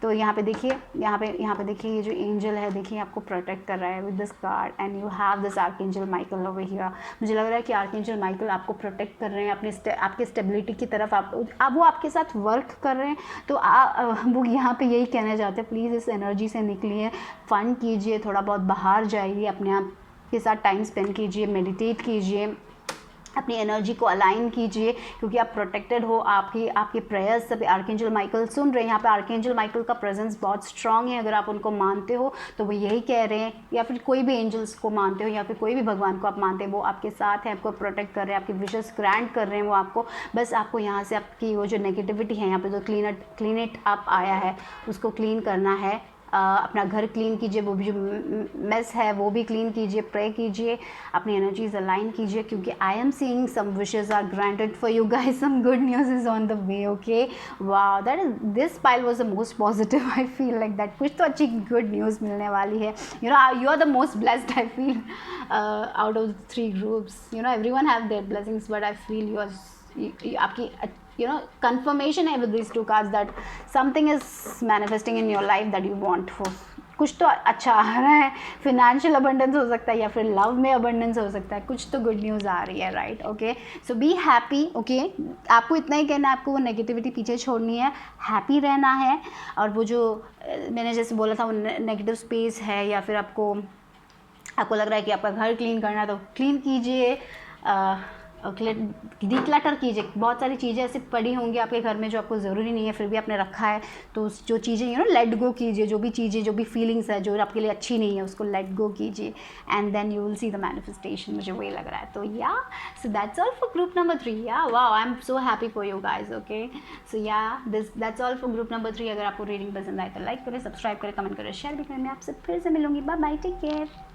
तो यहाँ पे देखिए, यहाँ पे देखिए, ये जो एंजल है देखिए आपको प्रोटेक्ट कर रहा है with this card, and you have this archangel Michael over here. मुझे लग रहा है कि आर्कएंजल माइकल आपको प्रोटेक्ट कर रहे हैं, आपके स्टेबिलिटी की तरफ आप वो आपके साथ वर्क कर रहे हैं। तो वो यहाँ पे यही कहना चाहते हैं, प्लीज़ इस एनर्जी से निकलिए, फन कीजिए, थोड़ा बहुत बाहर जाइए, अपने आप के साथ टाइम स्पेंड कीजिए, मेडिटेट कीजिए, अपनी एनर्जी को अलाइन कीजिए, क्योंकि आप प्रोटेक्टेड हो। आपके प्रेयर्स सब आर्कएंजल माइकल सुन रहे हैं। यहाँ पे आर्कएंजल माइकल का प्रेजेंस बहुत स्ट्रांग है। अगर आप उनको मानते हो तो वो यही कह रहे हैं, या फिर कोई भी एंजल्स को मानते हो, या फिर कोई भी भगवान को आप मानते हैं, वो आपके साथ हैं, आपको प्रोटेक्ट कर रहे हैं, आपकी विशेस ग्रांट कर रहे हैं वो आपको। बस आपको यहाँ से आपकी वो जो नेगेटिविटी है, यहाँ पे जो क्लीन इट अप आया है उसको क्लीन करना है। अपना घर क्लीन कीजिए, वो भी जो मेस है वो भी क्लीन कीजिए, प्रे कीजिए, अपनी एनर्जीज अलाइन कीजिए, क्योंकि I am seeing some wishes are granted for you guys, some good news is on the way, okay. Wow, that is this pile was the most positive, I feel like that कुछ तो अच्छी good news मिलने वाली है। You know, you are the most blessed, I feel, out of 3 groups. You know, everyone have their blessings, but I feel you are आपकी you know confirmation with these 2 cards that something is manifesting in your life that you want for कुछ तो अच्छा आ रहा है, financial abundance हो सकता है या फिर लव में अबंडेंस हो सकता है, कुछ तो गुड न्यूज़ आ रही है, right? Okay, so be happy. Okay, आपको इतना ही कहना है, आपको वो नेगेटिविटी पीछे छोड़नी है, हैप्पी रहना है। और वो जो मैंने जैसे बोला था वो नेगेटिव स्पेस है, या फिर आपको लग रहा है कि आपका घर क्लीन करना है तो क्लीन कीजिए, डिक्लटर कीजिए। बहुत सारी चीज़ें ऐसी पड़ी होंगी आपके घर में जो आपको ज़रूरी नहीं है, फिर भी आपने रखा है, तो जो चीज़ें लेट गो कीजिए। जो भी चीज़ें, जो भी फीलिंग्स है जो आपके लिए अच्छी नहीं है, उसको लेट गो कीजिए, and then you will see the manifestation. मुझे वही लग रहा है। तो yeah so that's all for group number 3। Yeah wow, I am so happy for you guys. Okay, so yeah that's all for group number 3। अगर आपको reading पसंद आए तो लाइक करें, सब्सक्राइब करें, कमेंट करें, शेयर भी करें। मैं आपसे फिर से मिलूंगी। Bye bye, take care.